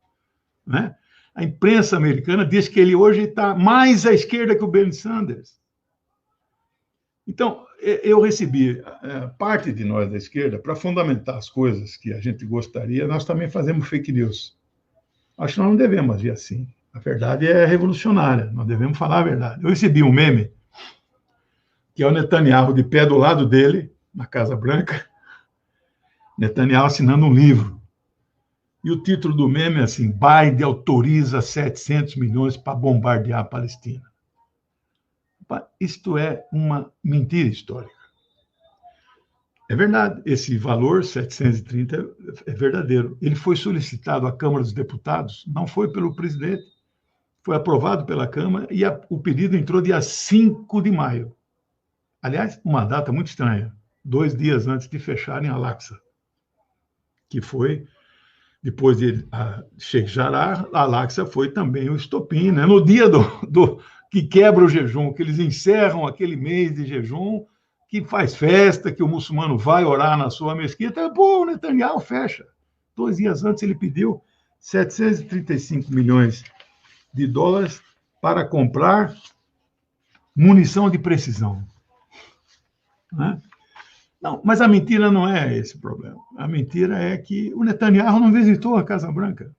né? A imprensa americana diz que ele hoje está mais à esquerda que o Bernie Sanders. Então, eu recebi parte de nós da esquerda para fundamentar as coisas que a gente gostaria, nós também fazemos fake news. Acho que nós não devemos agir assim. A verdade é revolucionária, nós devemos falar a verdade. Eu recebi um meme, que é o Netanyahu de pé do lado dele, na Casa Branca, Netanyahu assinando um livro. E o título do meme é assim: Biden autoriza 700 milhões para bombardear a Palestina. Isto é uma mentira histórica. É verdade, esse valor, 730, é verdadeiro. Ele foi solicitado à Câmara dos Deputados, não foi pelo presidente, foi aprovado pela Câmara e o pedido entrou dia 5 de maio. Aliás, uma data muito estranha, 2 dias antes de fecharem Al-Aqsa, que foi, depois de Sheikh Jarrah, Al-Aqsa foi também o estopim, né? No dia que quebra o jejum, que eles encerram aquele mês de jejum, que faz festa, que o muçulmano vai orar na sua mesquita, o Netanyahu fecha. 2 dias antes ele pediu 735 milhões de dólares para comprar munição de precisão. Né? Não, mas a mentira não é esse o problema. A mentira é que o Netanyahu não visitou a Casa Branca.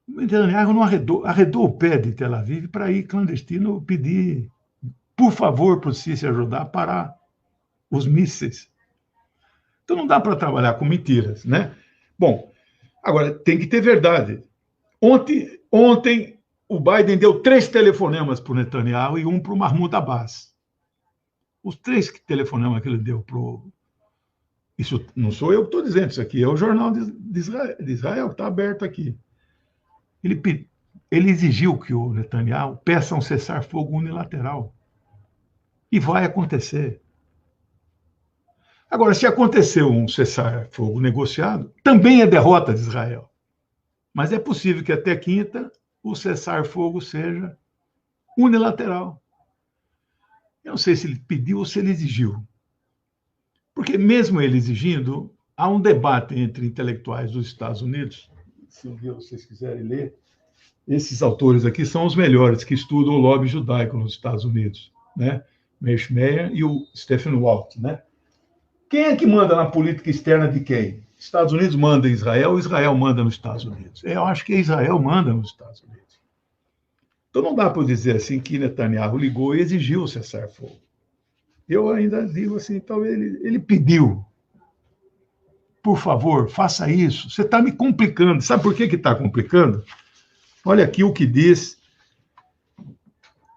O Netanyahu não arredou o pé de Tel Aviv para ir clandestino pedir, por favor, para o Sisi ajudar a parar os mísseis. Então não dá para trabalhar com mentiras, né? Bom, agora tem que ter verdade. Ontem o Biden deu 3 telefonemas para o Netanyahu e um para o Mahmoud Abbas. Os 3 telefonemas que ele deu para o... Isso não sou eu que estou dizendo, isso aqui é o jornal de Israel que está aberto aqui. Ele exigiu que o Netanyahu peça um cessar-fogo unilateral. E vai acontecer. Agora, se aconteceu um cessar-fogo negociado, também é derrota de Israel. Mas é possível que até quinta o cessar-fogo seja unilateral. Eu não sei se ele pediu ou se ele exigiu. Porque mesmo ele exigindo, há um debate entre intelectuais dos Estados Unidos. Se um dia vocês quiserem ler, esses autores aqui são os melhores que estudam o lobby judaico nos Estados Unidos, né? Meir Schmeier e o Stephen Walt, né? Quem é que manda na política externa de quem? Estados Unidos manda em Israel ou Israel manda nos Estados Unidos? Eu acho que Israel manda nos Estados Unidos. Então não dá para dizer assim que Netanyahu ligou e exigiu o cessar-fogo. Eu ainda digo assim, talvez ele pediu. Por favor, faça isso. Você está me complicando. Sabe por que está complicando? Olha aqui o que diz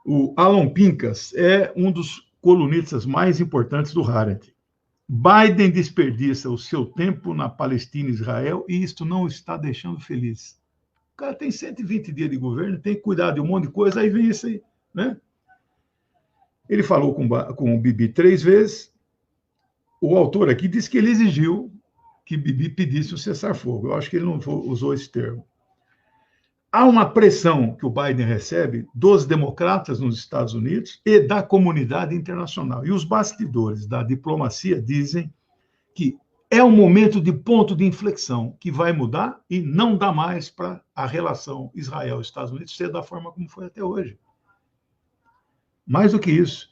o Alan Pincus, é um dos colunistas mais importantes do Haaretz. Biden desperdiça o seu tempo na Palestina e Israel e isto não o está deixando feliz. O cara tem 120 dias de governo, tem que cuidar de um monte de coisa, aí vem isso aí, né? Ele falou com o Bibi 3 vezes. O autor aqui diz que ele exigiu que Bibi pedisse o cessar-fogo. Eu acho que ele não usou esse termo. Há uma pressão que o Biden recebe dos democratas nos Estados Unidos e da comunidade internacional. E os bastidores da diplomacia dizem que é um momento de ponto de inflexão que vai mudar e não dá mais para a relação Israel-Estados Unidos ser da forma como foi até hoje. mais do que isso,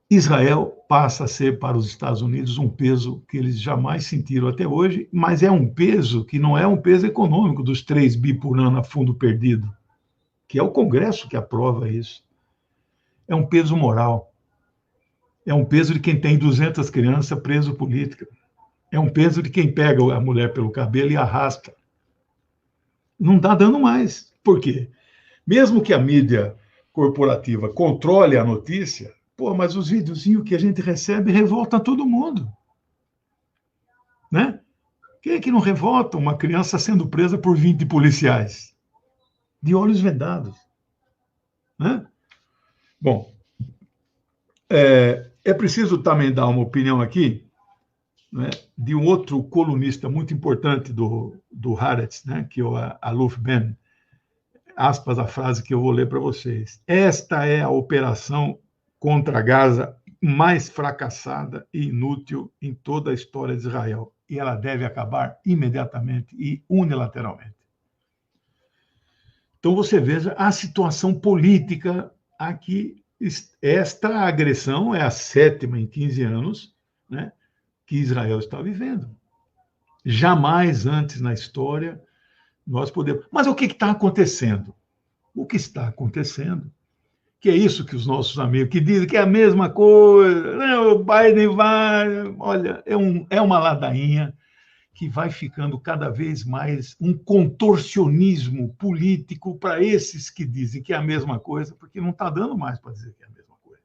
Israel passa a ser para os Estados Unidos um peso que eles jamais sentiram até hoje, mas é um peso que não é um peso econômico dos 3 bi por ano a fundo perdido, que é o Congresso que aprova isso. É um peso moral. É um peso de quem tem 200 crianças preso política. É um peso de quem pega a mulher pelo cabelo e arrasta. Não está dando mais. Por quê? Mesmo que a mídia corporativa controle a notícia, mas os videozinhos que a gente recebe revoltam todo mundo. Né? Quem é que não revolta uma criança sendo presa por 20 policiais? De olhos vendados. Né? Bom, é preciso também dar uma opinião aqui, né, de um outro colunista muito importante do Haaretz, né, que é o Aluf Ben, aspas a frase que eu vou ler para vocês. Esta é a operação contra Gaza mais fracassada e inútil em toda a história de Israel. E ela deve acabar imediatamente e unilateralmente. Então, você veja a situação política aqui. Esta agressão é a 7ª em 15 anos, né, que Israel está vivendo. Jamais antes na história nós podemos... Mas o que está acontecendo? O que está acontecendo, que é isso que os nossos amigos que dizem que é a mesma coisa, né, o Biden vai... Olha, é uma ladainha que vai ficando cada vez mais um contorcionismo político para esses que dizem que é a mesma coisa, porque não está dando mais para dizer que é a mesma coisa.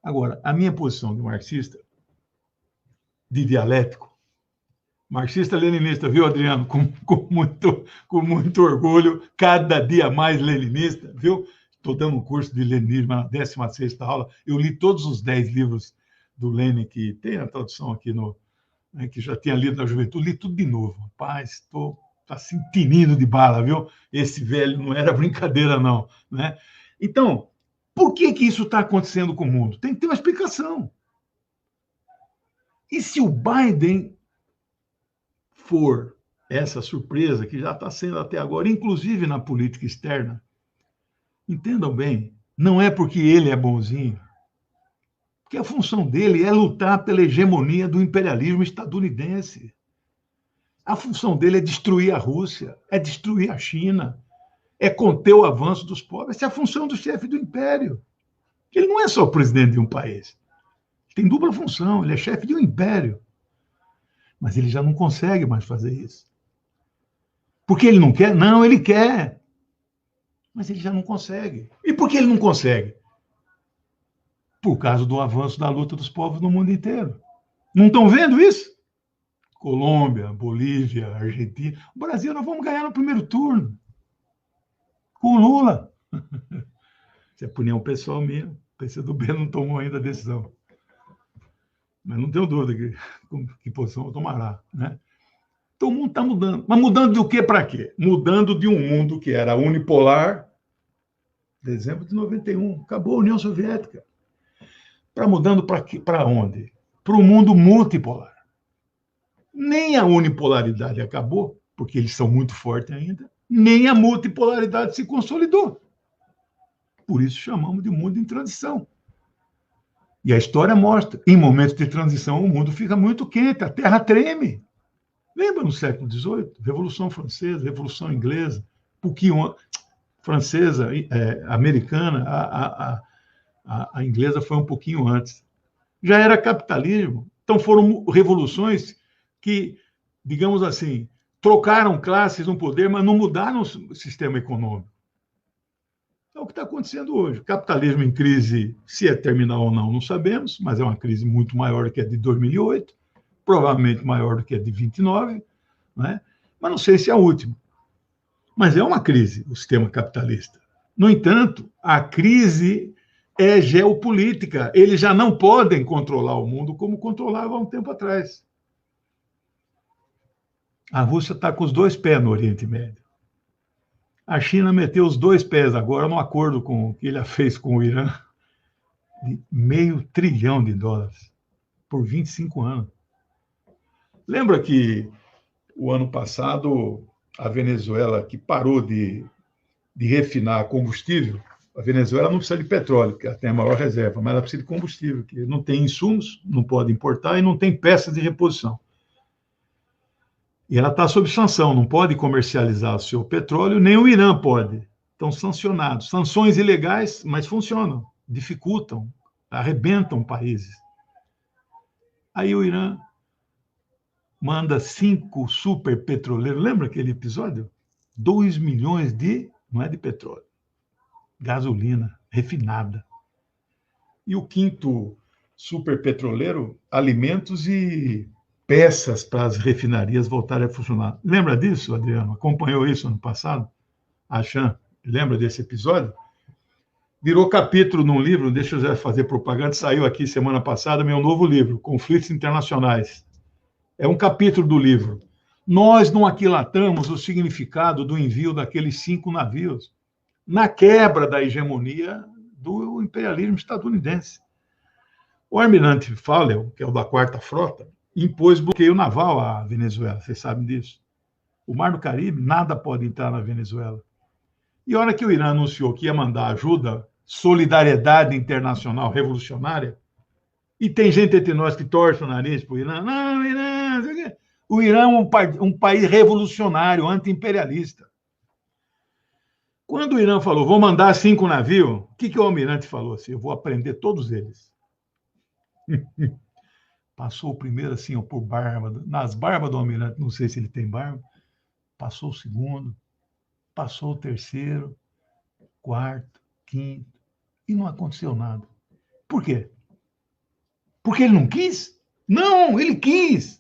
Agora, a minha posição de marxista, de dialético, marxista-leninista, viu, Adriano? Com muito orgulho, cada dia mais leninista, viu? Estou dando um curso de leninismo na 16ª aula. Eu li todos os 10 livros do Lenin, que tem a tradução aqui que já tinha lido na juventude, li tudo de novo. Rapaz, estou assim, tinindo de bala, viu? Esse velho não era brincadeira, não. Né? Então, por que isso está acontecendo com o mundo? Tem que ter uma explicação. E se o Biden for essa surpresa que já está sendo até agora, inclusive na política externa, entendam bem, não é porque ele é bonzinho, porque a função dele é lutar pela hegemonia do imperialismo estadunidense. A função dele é destruir a Rússia, é destruir a China, é conter o avanço dos povos. Essa é a função do chefe do império. Ele não é só o presidente de um país. Ele tem dupla função, ele é chefe de um império. Mas ele já não consegue mais fazer isso. Porque ele não quer? Não, ele quer. Mas ele já não consegue. E por que ele não consegue? Por causa do avanço da luta dos povos no mundo inteiro. Não estão vendo isso? Colômbia, Bolívia, Argentina. O Brasil, nós vamos ganhar no primeiro turno. Com o Lula. Isso é opinião pessoal minha. O PCdoB não tomou ainda a decisão. Mas não tenho dúvida que posição tomará. Né? Então o mundo está mudando. Mas mudando do quê para quê? Mudando de um mundo que era unipolar, dezembro de 91. Acabou a União Soviética. Mudando para onde? Para o mundo multipolar. Nem a unipolaridade acabou, porque eles são muito fortes ainda, nem a multipolaridade se consolidou. Por isso chamamos de mundo em transição. E a história mostra, em momentos de transição, o mundo fica muito quente, a terra treme. Lembra no século XVIII? Revolução Francesa, Revolução Inglesa, pouquinho francesa, americana, a inglesa foi um pouquinho antes. Já era capitalismo. Então foram revoluções que, digamos assim, trocaram classes no poder, mas não mudaram o sistema econômico. É o que está acontecendo hoje. Capitalismo em crise, se é terminal ou não, não sabemos, mas é uma crise muito maior do que a de 2008, provavelmente maior do que a de 29, né? Mas não sei se é a última. Mas é uma crise, o sistema capitalista. No entanto, a crise é geopolítica. Eles já não podem controlar o mundo como controlavam há um tempo atrás. A Rússia está com os 2 pés no Oriente Médio. A China meteu os 2 pés agora no acordo que ele fez com o Irã de $500 bilhão por 25 anos. Lembra que o ano passado a Venezuela, que parou de refinar combustível, A Venezuela não precisa de petróleo, porque ela tem a maior reserva, mas ela precisa de combustível, que não tem insumos, não pode importar e não tem peças de reposição. E ela está sob sanção, não pode comercializar o seu petróleo, nem o Irã pode. Estão sancionados. Sanções ilegais, mas funcionam, dificultam, arrebentam países. Aí o Irã manda 5 superpetroleiros. Lembra aquele episódio? 2 milhões não é de petróleo, gasolina refinada. E o 5º superpetroleiro, alimentos e peças para as refinarias voltarem a funcionar. Lembra disso, Adriano? Acompanhou isso ano passado? A Chan, lembra desse episódio? Virou capítulo num livro, deixa eu fazer propaganda, saiu aqui semana passada, meu novo livro, Conflitos Internacionais. É um capítulo do livro. Nós não aquilatamos o significado do envio daqueles 5 navios na quebra da hegemonia do imperialismo estadunidense. O almirante Fowler, que é o da 4ª Frota, impôs bloqueio naval à Venezuela, vocês sabem disso. O Mar do Caribe, nada pode entrar na Venezuela. E a hora que o Irã anunciou que ia mandar ajuda, solidariedade internacional revolucionária, e tem gente entre nós que torce o nariz para o Irã. Não, Irã, o Irã é um país revolucionário, anti-imperialista. Quando o Irã falou, vou mandar 5 navios, o que o almirante falou? Assim, eu vou aprender todos eles. Passou o primeiro assim, por barba, nas barbas do almirante, não sei se ele tem barba, passou o segundo, passou o terceiro, 4º, 5º, e não aconteceu nada. Por quê? Porque ele não quis? Não, ele quis.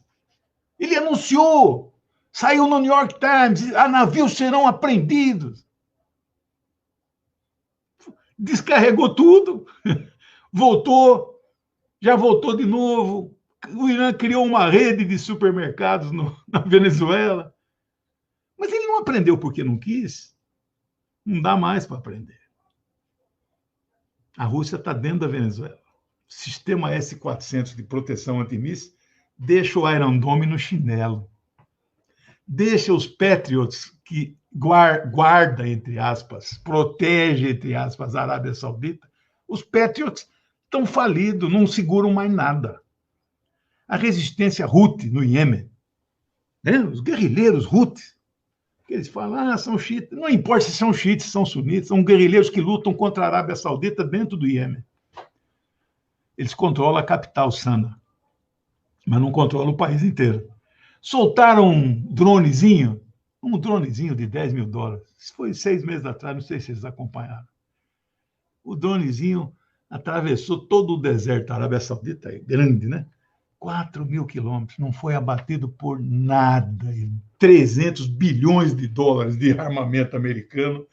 Ele anunciou, saiu no New York Times, navios serão apreendidos. Descarregou tudo, voltou, já voltou de novo. O Irã criou uma rede de supermercados na Venezuela. Mas ele não aprendeu porque não quis. Não dá mais para aprender. A Rússia está dentro da Venezuela. O sistema S-400 de proteção antimíssil deixa o Iron Dome no chinelo. Deixa os Patriots, que guarda, entre aspas, protege, entre aspas, a Arábia Saudita. Os Patriots estão falidos, não seguram mais nada. A resistência Houthi no Iêmen, né? Os guerrilheiros Houthi, que eles falam, são xiitas. Não importa se são xiitas, se são sunitas, são guerrilheiros que lutam contra a Arábia Saudita dentro do Iêmen. Eles controlam a capital, Sana, mas não controlam o país inteiro. Soltaram um dronezinho de $10 mil. Isso foi 6 meses atrás, não sei se vocês acompanharam. O dronezinho atravessou todo o deserto da Arábia Saudita, é grande, né? 4 mil quilômetros, não foi abatido por nada. 300 bilhões de dólares de armamento americano.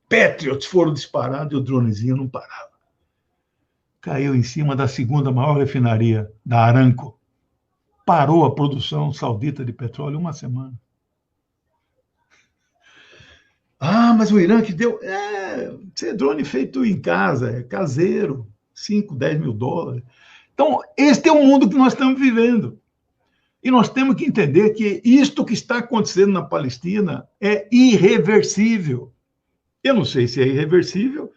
Patriots foram disparados e o dronezinho não parava. Caiu em cima da 2ª maior refinaria, da Aramco. Parou a produção saudita de petróleo 1 semana. Mas o Irã que deu... Isso é drone feito em casa, é caseiro, 5, 10 mil dólares. Então, este é o mundo que nós estamos vivendo. E nós temos que entender que isto que está acontecendo na Palestina é irreversível. Eu não sei se é irreversível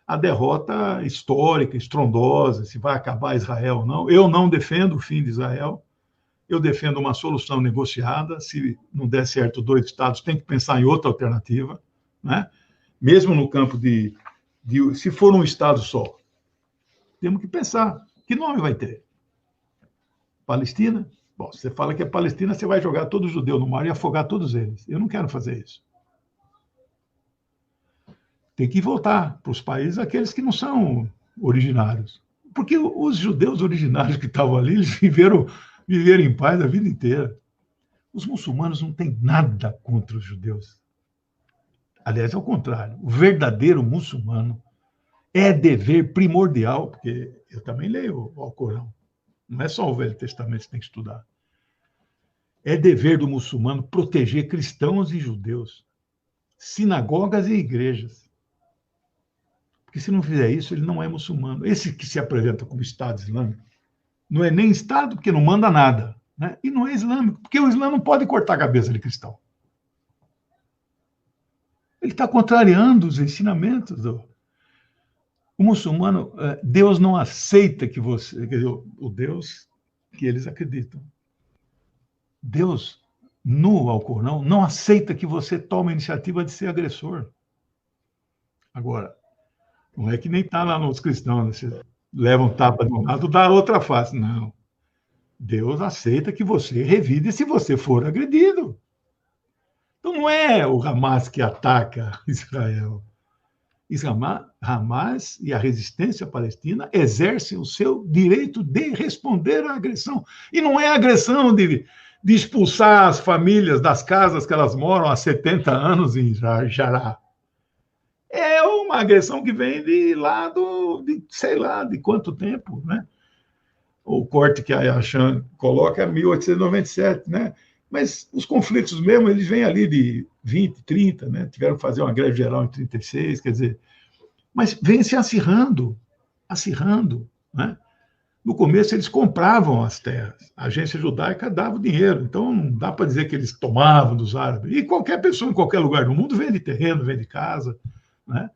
a derrota histórica, estrondosa, se vai acabar Israel ou não. Eu não defendo o fim de Israel. Eu defendo uma solução negociada. Se não der certo 2 estados, tem que pensar em outra alternativa, né? Mesmo no campo se for um estado só. Temos que pensar. Que nome vai ter? Palestina? Bom, você fala que é Palestina, você vai jogar todos os judeus no mar e afogar todos eles. Eu não quero fazer isso. Tem que voltar para os países aqueles que não são originários. Porque os judeus originários que estavam ali, eles viveram em paz a vida inteira. Os muçulmanos não têm nada contra os judeus. Aliás, ao contrário. O verdadeiro muçulmano é dever primordial, porque eu também leio o Alcorão. Não é só o Velho Testamento que você tem que estudar. É dever do muçulmano proteger cristãos e judeus, sinagogas e igrejas. Porque se não fizer isso, ele não é muçulmano. Esse que se apresenta como Estado Islâmico não é nem Estado, porque não manda nada, né? E não é islâmico, porque o Islã não pode cortar a cabeça de cristão. Ele está contrariando os ensinamentos O muçulmano, Deus não aceita que você... Quer dizer, o Deus que eles acreditam. Deus, no Alcorão, não aceita que você tome a iniciativa de ser agressor. Agora, não é que nem está lá nos cristãos, né? Você leva um tapa de um lado, dá outra face. Não. Deus aceita que você revide se você for agredido. Então não é o Hamas que ataca Israel. Hamas e a resistência palestina exercem o seu direito de responder à agressão. E não é a agressão de expulsar as famílias das casas que elas moram há 70 anos em Jará. É uma agressão que vem de lá de sei lá, de quanto tempo, né? O corte que a Yashan coloca é 1897, né? Mas os conflitos mesmo, eles vêm ali de 20, 30, né? Tiveram que fazer uma greve geral em 36, quer dizer... Mas vem se acirrando, né? No começo, eles compravam as terras. A agência judaica dava o dinheiro. Então, não dá para dizer que eles tomavam dos árabes. E qualquer pessoa, em qualquer lugar do mundo, vende terreno, vende casa, né?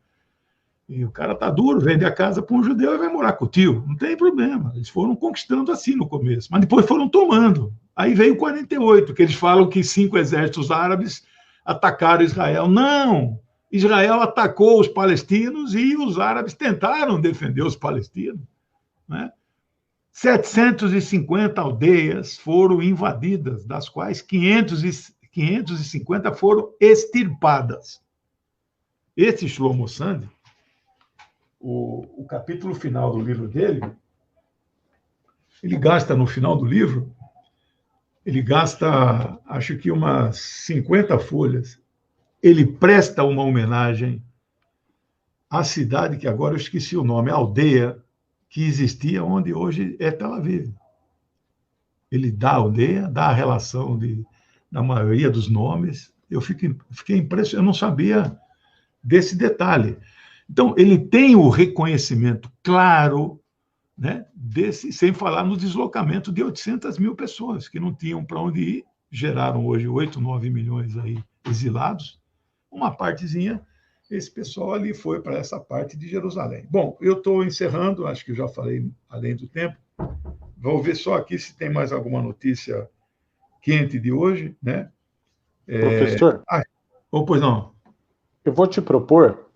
E o cara tá duro, vende a casa para um judeu e vai morar com o tio. Não tem problema. Eles foram conquistando assim no começo, mas depois foram tomando. Aí veio 48, que eles falam que 5 exércitos árabes atacaram Israel. Não! Israel atacou os palestinos e os árabes tentaram defender os palestinos, né? 750 aldeias foram invadidas, das quais 550 foram extirpadas. Esse Shlomo Sand, o capítulo final do livro dele, ele gasta, no final do livro, ele gasta, acho que umas 50 folhas. Ele presta uma homenagem à cidade, que agora eu esqueci o nome, a aldeia, que existia onde hoje é Tel Aviv. Ele dá a aldeia, dá a relação da maioria dos nomes. Eu fiquei impressionado, eu não sabia desse detalhe. Então, ele tem o reconhecimento claro, né, sem falar no deslocamento de 800 mil pessoas que não tinham para onde ir, geraram hoje 8, 9 milhões aí exilados. Uma partezinha, esse pessoal ali foi para essa parte de Jerusalém. Bom, eu estou encerrando, acho que eu já falei além do tempo. Vou ver só aqui se tem mais alguma notícia quente de hoje, né? Professor? Pois não. Eu vou te propor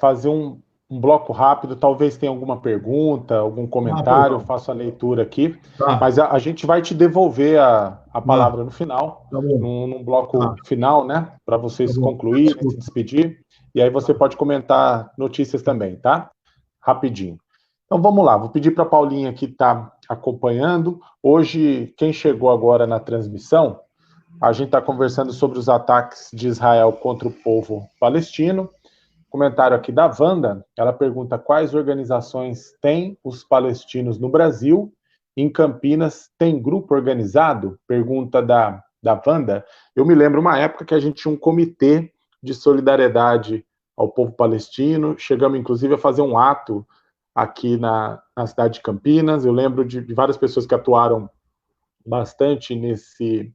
fazer um bloco rápido, talvez tenha alguma pergunta, algum comentário, eu faço a leitura aqui, mas a gente vai te devolver a palavra no final, num bloco final, né, para vocês concluírem, se despedir, e aí você pode comentar notícias também, tá? Rapidinho. Então vamos lá, vou pedir para a Paulinha que está acompanhando. Hoje, quem chegou agora na transmissão, a gente está conversando sobre os ataques de Israel contra o povo palestino. Comentário aqui da Wanda, ela pergunta quais organizações têm os palestinos no Brasil. Em Campinas, tem grupo organizado? Pergunta da Wanda. Eu me lembro uma época que a gente tinha um comitê de solidariedade ao povo palestino, chegamos inclusive a fazer um ato aqui na cidade de Campinas. Eu lembro de várias pessoas que atuaram bastante nesse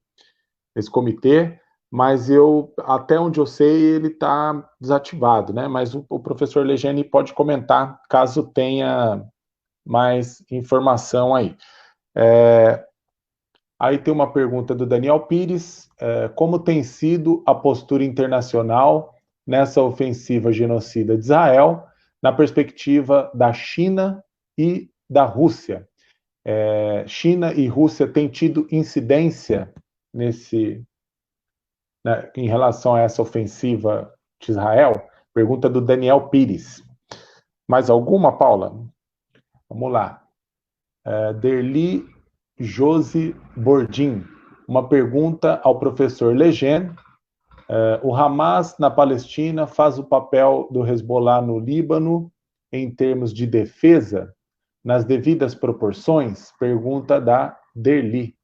comitê, mas até onde eu sei, ele está desativado, né? Mas o professor Legene pode comentar, caso tenha mais informação aí. Aí tem uma pergunta do Daniel Pires, como tem sido a postura internacional nessa ofensiva genocida de Israel, na perspectiva da China e da Rússia? China e Rússia têm tido incidência em relação a essa ofensiva de Israel? Pergunta do Daniel Pires. Mais alguma, Paula? Vamos lá. Derli Josi Bordim. Uma pergunta ao professor Legene. O Hamas na Palestina faz o papel do Hezbollah no Líbano em termos de defesa, nas devidas proporções? Pergunta da Derli.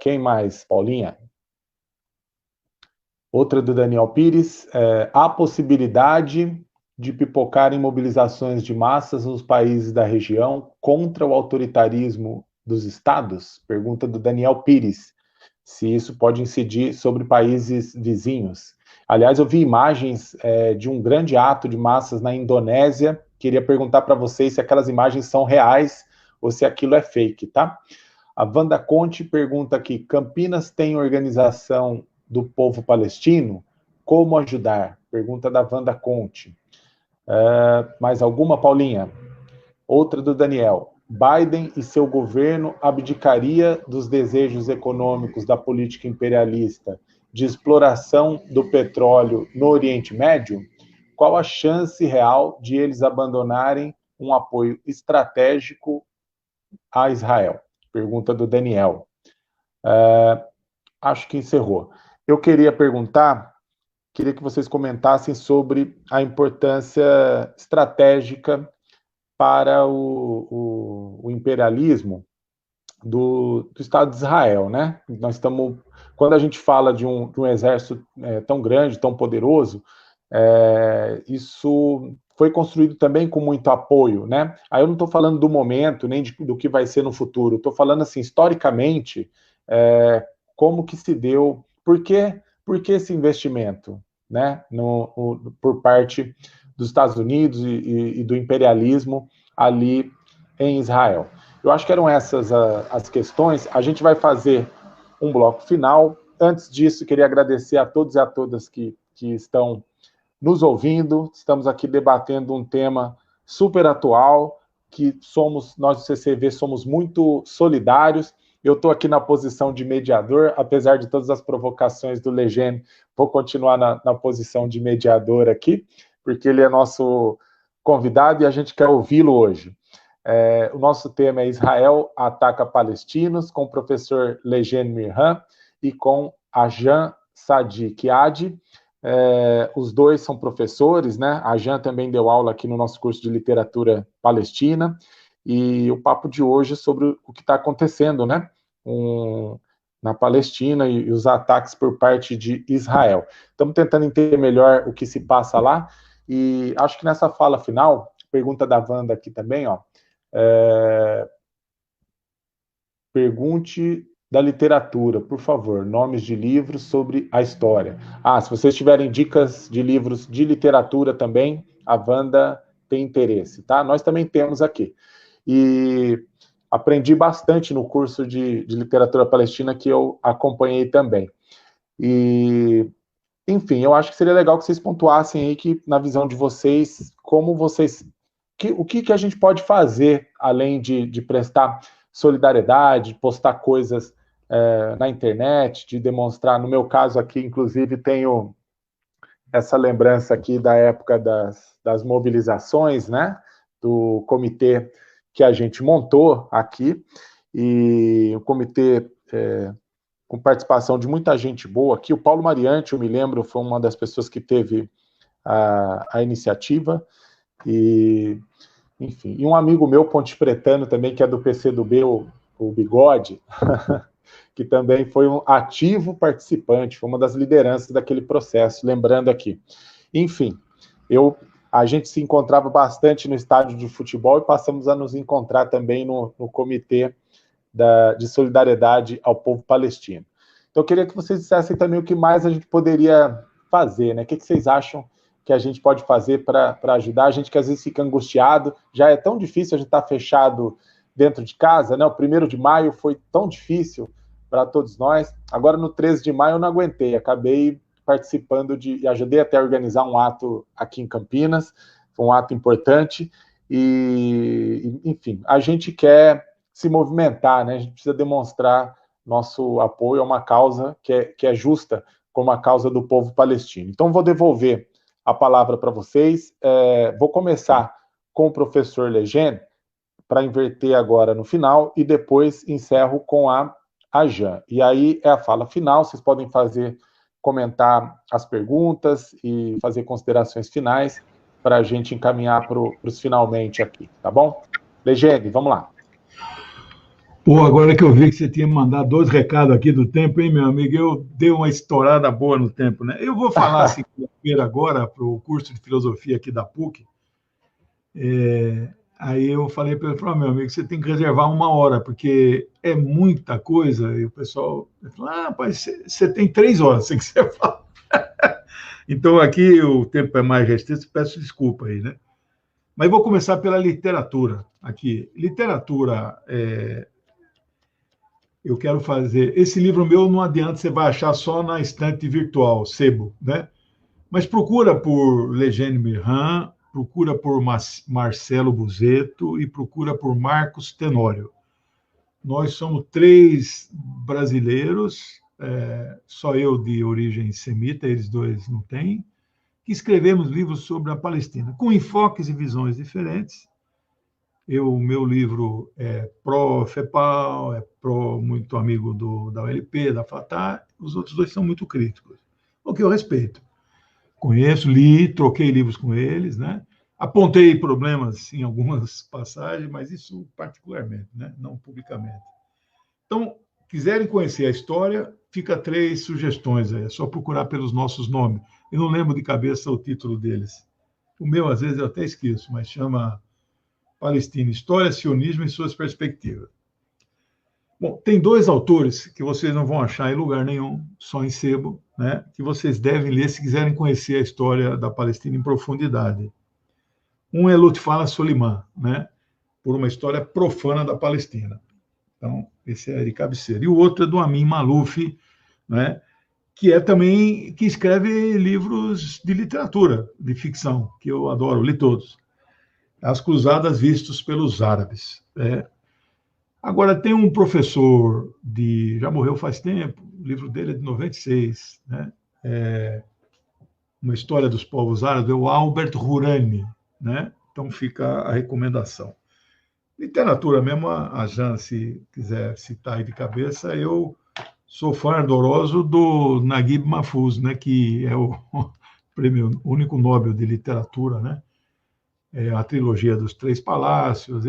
Quem mais, Paulinha? Outra do Daniel Pires. Há possibilidade de pipocarem mobilizações de massas nos países da região contra o autoritarismo dos estados? Pergunta do Daniel Pires. Se isso pode incidir sobre países vizinhos. Aliás, eu vi imagens de um grande ato de massas na Indonésia. Queria perguntar para vocês se aquelas imagens são reais ou se aquilo é fake, tá? A Wanda Conte pergunta aqui, Campinas tem organização do povo palestino? Como ajudar? Pergunta da Wanda Conte. Mais alguma, Paulinha? Outra do Daniel. Biden e seu governo abdicaria dos desejos econômicos da política imperialista de exploração do petróleo no Oriente Médio? Qual a chance real de eles abandonarem um apoio estratégico a Israel? Pergunta do Daniel. Acho que encerrou. Eu queria que vocês comentassem sobre a importância estratégica para o imperialismo do Estado de Israel, né? Quando a gente fala de um exército tão grande, tão poderoso, isso foi construído também com muito apoio, né? Aí eu não estou falando do momento, nem do que vai ser no futuro, estou falando assim, historicamente, como que se deu, por que esse investimento, né? Por parte dos Estados Unidos e do imperialismo ali em Israel. Eu acho que eram essas as questões. A gente vai fazer um bloco final. Antes disso, queria agradecer a todos e a todas que estão nos ouvindo. Estamos aqui debatendo um tema super atual, que nós do CCV somos muito solidários. Eu estou aqui na posição de mediador, apesar de todas as provocações do Legene, vou continuar na posição de mediador aqui, porque ele é nosso convidado e a gente quer ouvi-lo hoje. O nosso tema é Israel ataca palestinos, com o professor Legene Mirhan e com a Jan Sadiq Adi. Os dois são professores, né? A Jan também deu aula aqui no nosso curso de literatura palestina, e o papo de hoje é sobre o que está acontecendo, né? Na Palestina e os ataques por parte de Israel. Estamos tentando entender melhor o que se passa lá, e acho que nessa fala final, pergunta da Wanda aqui também, ó, pergunte da literatura, por favor, nomes de livros sobre a história. Se vocês tiverem dicas de livros de literatura também, a Wanda tem interesse, tá? Nós também temos aqui. E aprendi bastante no curso de literatura palestina que eu acompanhei também. E, enfim, eu acho que seria legal que vocês pontuassem aí que, na visão de vocês, o que a gente pode fazer, além de prestar solidariedade, postar coisas na internet, de demonstrar. No meu caso aqui, inclusive, tenho essa lembrança aqui da época das mobilizações, né, do comitê que a gente montou aqui, e o comitê com participação de muita gente boa aqui. O Paulo Mariante, eu me lembro, foi uma das pessoas que teve a iniciativa, e, enfim, e um amigo meu, pontepretano também, que é do PCdoB, o Bigode, que também foi um ativo participante, foi uma das lideranças daquele processo, lembrando aqui. Enfim, a gente se encontrava bastante no estádio de futebol e passamos a nos encontrar também no comitê de solidariedade ao povo palestino. Então, eu queria que vocês dissessem também o que mais a gente poderia fazer, né? O que vocês acham que a gente pode fazer para ajudar? A gente que às vezes fica angustiado, já é tão difícil a gente estar fechado dentro de casa, né? O 1º de maio foi tão difícil para todos nós. Agora, no 13 de maio, eu não aguentei, acabei participando e ajudei até a organizar um ato aqui em Campinas, foi um ato importante, e enfim, a gente quer se movimentar, né? A gente precisa demonstrar nosso apoio a uma causa que é justa, como a causa do povo palestino. Então, vou devolver a palavra para vocês, vou começar com o professor Legene, para inverter agora no final, e depois encerro com a Jan. E aí é a fala final, vocês podem comentar as perguntas e fazer considerações finais para a gente encaminhar para os finalmente aqui, tá bom? Legene, vamos lá. Agora que eu vi que você tinha mandado 2 recados aqui do tempo, hein, meu amigo? Eu dei uma estourada boa no tempo, né? Eu vou falar segunda-feira agora para o curso de filosofia aqui da PUC. Aí eu falei para ele, meu amigo, você tem que reservar 1 hora, porque é muita coisa. E o pessoal falou, rapaz, você tem 3 horas, se quiser falar. Então, aqui o tempo é mais restrito, peço desculpa aí, né? Mas vou começar pela literatura aqui. Literatura, eu quero fazer... Esse livro meu não adianta, você vai achar só na estante virtual, Sebo, né? Mas procura por Legene Mirhan, procura por Marcelo Buzetto e procura por Marcos Tenório. Nós somos 3 brasileiros, só eu de origem semita, eles 2 não têm, que escrevemos livros sobre a Palestina, com enfoques e visões diferentes. O meu livro é pró-FEPAL, é muito amigo da ULP, da Fatah, os outros 2 são muito críticos, o que eu respeito. Conheço, li, troquei livros com eles, né? Apontei problemas em algumas passagens, mas isso particularmente, né? Não publicamente. Então, quiserem conhecer a história, fica 3 sugestões aí, é só procurar pelos nossos nomes. Eu não lembro de cabeça o título deles. O meu, às vezes, eu até esqueço, mas chama Palestina, História, Sionismo e Suas Perspectivas. Bom, tem 2 autores que vocês não vão achar em lugar nenhum, só em sebo, né, que vocês devem ler se quiserem conhecer a história da Palestina em profundidade. Um é Lutfala Soliman, né, por uma história profana da Palestina. Então, esse é de cabeceira. E o outro é do Amin Maalouf, né, que escreve livros de literatura, de ficção, que eu adoro, li todos. As Cruzadas Vistas pelos Árabes. Agora, tem um professor, já morreu faz tempo, o livro dele é de 96, né? Uma História dos Povos Árabes, é o Albert Hourani, né? Então fica a recomendação. Literatura mesmo, a Jan, se quiser citar aí de cabeça, eu sou fã ardoroso do Naguib Mahfouz, né? Que é o prêmio único Nobel de Literatura, né? A trilogia dos 3 Palácios,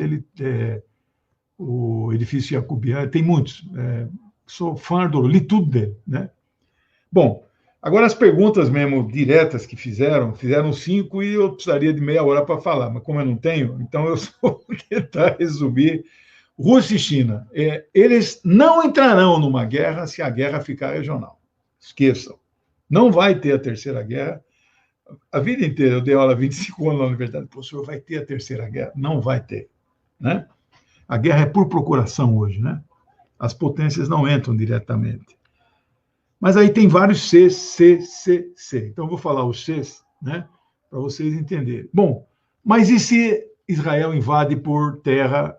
o Edifício Jacobiano, tem muitos. Sou fã ardoroso, li tudo dele, né? Bom, agora as perguntas mesmo diretas que fizeram 5 e eu precisaria de meia hora para falar, mas como eu não tenho, então eu só vou tentar resumir. Rússia e China, eles não entrarão numa guerra se a guerra ficar regional. Esqueçam. Não vai ter a terceira guerra. A vida inteira, eu dei aula há 25 anos na universidade, professor, vai ter a terceira guerra? Não vai ter, né? A guerra é por procuração hoje, né? As potências não entram diretamente. Mas aí tem vários C. Então, eu vou falar os Cs, né? Para vocês entenderem. Bom, mas e se Israel invade por terra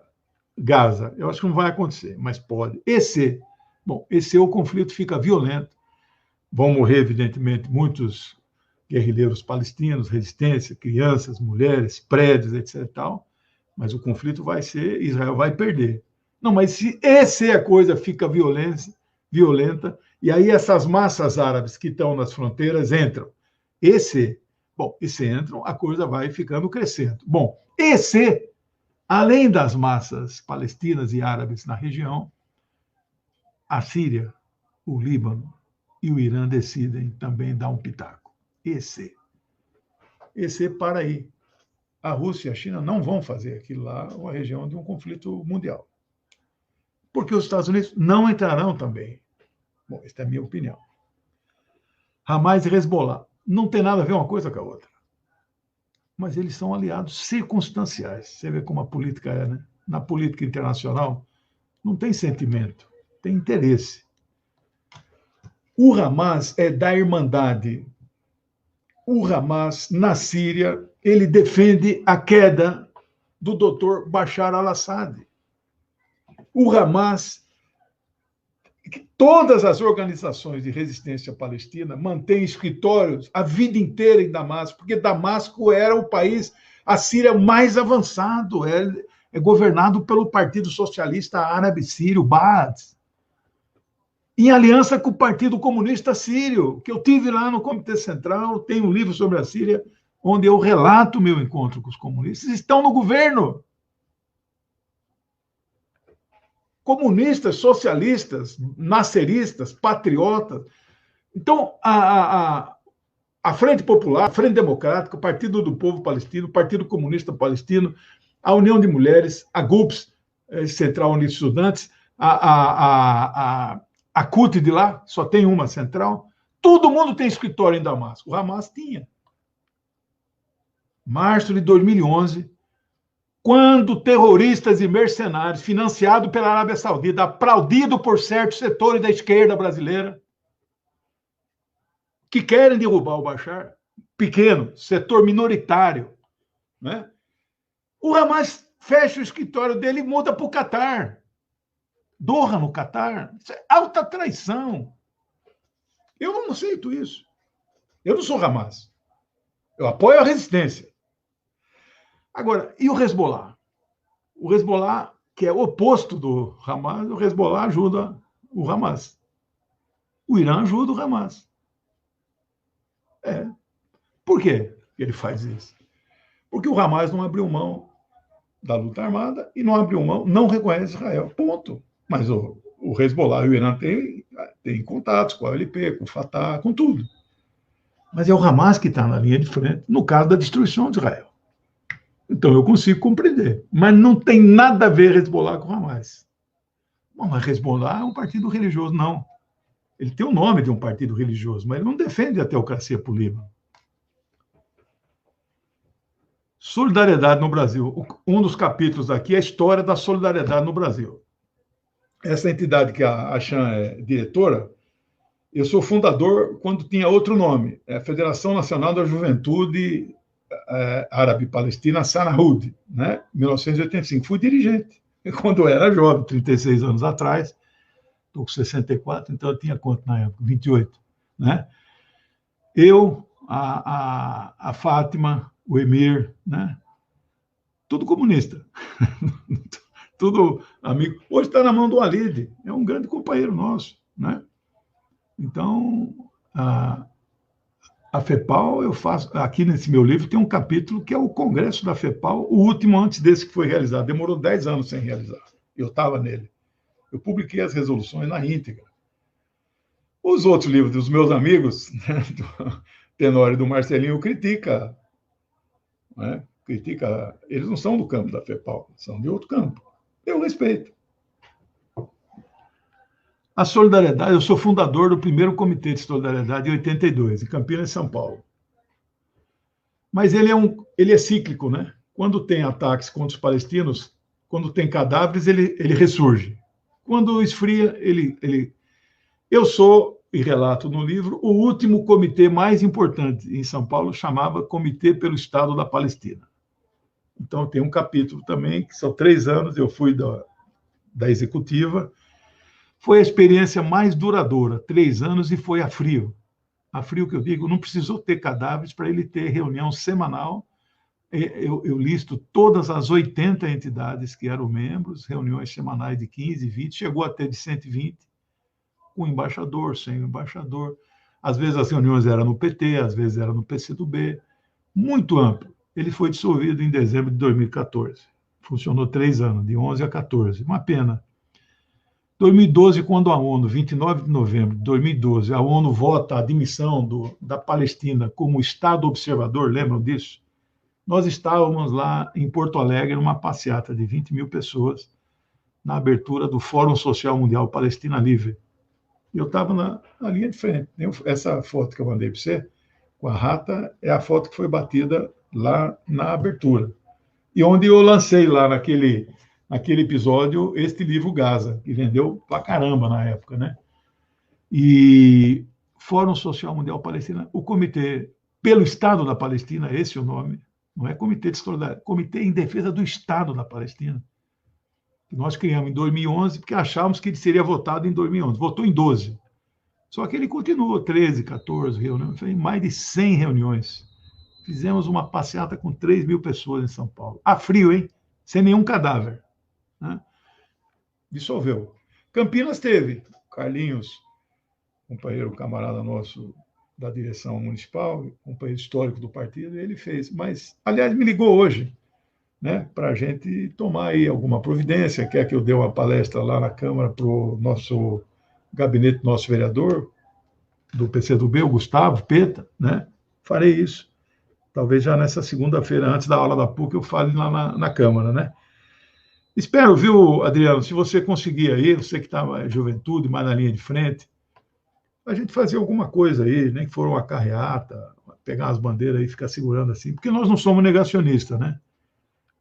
Gaza? Eu acho que não vai acontecer, mas pode. EC. Bom, EC, o conflito fica violento. Vão morrer, evidentemente, muitos guerrilheiros palestinos, resistência, crianças, mulheres, prédios, etc. e tal. Mas o conflito vai ser, Israel vai perder. Não, mas se a coisa fica violenta, e aí essas massas árabes que estão nas fronteiras entram. Se entram, a coisa vai ficando crescendo. Bom, além das massas palestinas e árabes na região, a Síria, o Líbano e o Irã decidem também dar um pitaco. Para aí. A Rússia e a China não vão fazer aquilo lá uma região de um conflito mundial. Porque os Estados Unidos não entrarão também. Bom, esta é a minha opinião. Hamas e Hezbollah não tem nada a ver uma coisa com a outra. Mas eles são aliados circunstanciais. Você vê como a política é, né? Na política internacional, não tem sentimento, tem interesse. O Hamas é da Irmandade. O Hamas, na Síria, ele defende a queda do Dr. Bashar al-Assad. O Hamas, todas as organizações de resistência palestina mantêm escritórios a vida inteira em Damasco, porque Damasco era o país, a Síria mais avançado, é governado pelo Partido Socialista Árabe Sírio, Baath, em aliança com o Partido Comunista Sírio, que eu tive lá no Comitê Central, tenho um livro sobre a Síria, onde eu relato meu encontro com os comunistas, estão no governo. Comunistas, socialistas, nasceristas, patriotas. Então, a Frente Popular, a Frente Democrática, o Partido do Povo Palestino, o Partido Comunista Palestino, a União de Mulheres, a GUPS, Central Unida de Estudantes, a CUT de lá, só tem uma central, Todo mundo tem escritório em Damasco. O Hamas tinha. Março de 2011, quando terroristas e mercenários, financiados pela Arábia Saudita, aplaudido por certos setores da esquerda brasileira, que querem derrubar o Bashar, pequeno, setor minoritário, né? O Hamas fecha o escritório dele e muda para o Catar. Doha, no Catar. Isso é alta traição. Eu não aceito isso. Eu não sou Hamas. Eu apoio a resistência. Agora, e o Hezbollah? O Hezbollah, que é o oposto do Hamas, o Hezbollah ajuda o Hamas. O Irã ajuda o Hamas. Por que ele faz isso? Porque o Hamas não abriu mão da luta armada e não abriu mão, não reconhece Israel. Ponto. Mas o Hezbollah e o Irã têm contatos com a OLP, com o Fatah, com tudo. Mas é o Hamas que está na linha de frente, no caso da destruição de Israel. Então eu consigo compreender. Mas não tem nada a ver Hezbollah com Hamas. Bom, mas Hezbollah é um partido religioso, não. Ele tem o nome de um partido religioso, mas ele não defende a teocracia para o Líbano. Solidariedade no Brasil. Um dos capítulos aqui é a história da solidariedade no Brasil. Essa entidade que a Chan é diretora, eu sou fundador quando tinha outro nome, é a Federação Nacional da Juventude Árabe-Palestina, Sanahud, né? 1985. Fui dirigente, quando eu era jovem, 36 anos atrás, estou com 64, então eu tinha quanto na época? 28, né? Eu, a Fátima, o Emir, né? Tudo comunista. Tudo amigo. Hoje está na mão do Walid, é um grande companheiro nosso, né? Então, a FEPAL, eu faço, aqui nesse meu livro tem um capítulo que é o Congresso da FEPAL, o último antes desse que foi realizado. Demorou 10 anos sem realizar. Eu estava nele. Eu publiquei as resoluções na íntegra. Os outros livros dos meus amigos, né, do Tenório e do Marcelinho, critica, né? Critica. Eles não são do campo da FEPAL, são de outro campo. Eu respeito. A solidariedade, eu sou fundador do primeiro Comitê de Solidariedade em 82, em Campinas, São Paulo. Mas ele é cíclico, né? Quando tem ataques contra os palestinos, quando tem cadáveres, ele ressurge. Quando esfria, Eu sou, e relato no livro, o último comitê mais importante em São Paulo, chamava Comitê pelo Estado da Palestina. Então, tem um capítulo também, que são 3 anos, eu fui da executiva. Foi a experiência mais duradoura, 3 anos, e foi a frio. A frio que eu digo, não precisou ter cadáveres para ele ter reunião semanal. Eu listo todas as 80 entidades que eram membros, reuniões semanais de 15, 20, chegou a ter de 120, com embaixador, sem embaixador. Às vezes as reuniões eram no PT, às vezes eram no PCdoB, muito amplo. Ele foi dissolvido em dezembro de 2014. Funcionou 3 anos, de 11 a 14. Uma pena. 2012, quando a ONU, 29 de novembro de 2012, a ONU vota a admissão da Palestina como Estado observador, lembram disso? Nós estávamos lá em Porto Alegre, numa passeata de 20 mil pessoas, na abertura do Fórum Social Mundial Palestina Livre. Eu estava na linha de frente. Essa foto que eu mandei para você, com a rata, é a foto que foi batida lá na abertura. E onde eu lancei lá naquele episódio este livro Gaza, que vendeu pra caramba na época, né? E Fórum Social Mundial Palestina, o Comitê pelo Estado da Palestina, esse é o nome, não é Comitê de Solidariedade, Comitê em Defesa do Estado da Palestina, que nós criamos em 2011, porque achávamos que ele seria votado em 2011. Votou em 12. Só que ele continuou 13, 14 reuniões, mais de 100 reuniões. Fizemos uma passeata com 3 mil pessoas em São Paulo. A frio, hein? Sem nenhum cadáver. Né? Dissolveu. Campinas teve. Carlinhos, companheiro, camarada nosso da direção municipal, companheiro histórico do partido, ele fez. Mas, aliás, me ligou hoje, né, para a gente tomar aí alguma providência. Quer que eu dê uma palestra lá na Câmara para o nosso gabinete, nosso vereador do PCdoB, o Gustavo Peta, né? Farei isso. Talvez já nessa segunda-feira, antes da aula da PUC, eu fale lá na Câmara, né? Espero, viu, Adriano, se você conseguir aí, você que está juventude, mais na linha de frente, a gente fazer alguma coisa aí, nem que for uma carreata, pegar as bandeiras e ficar segurando assim, porque nós não somos negacionistas, né?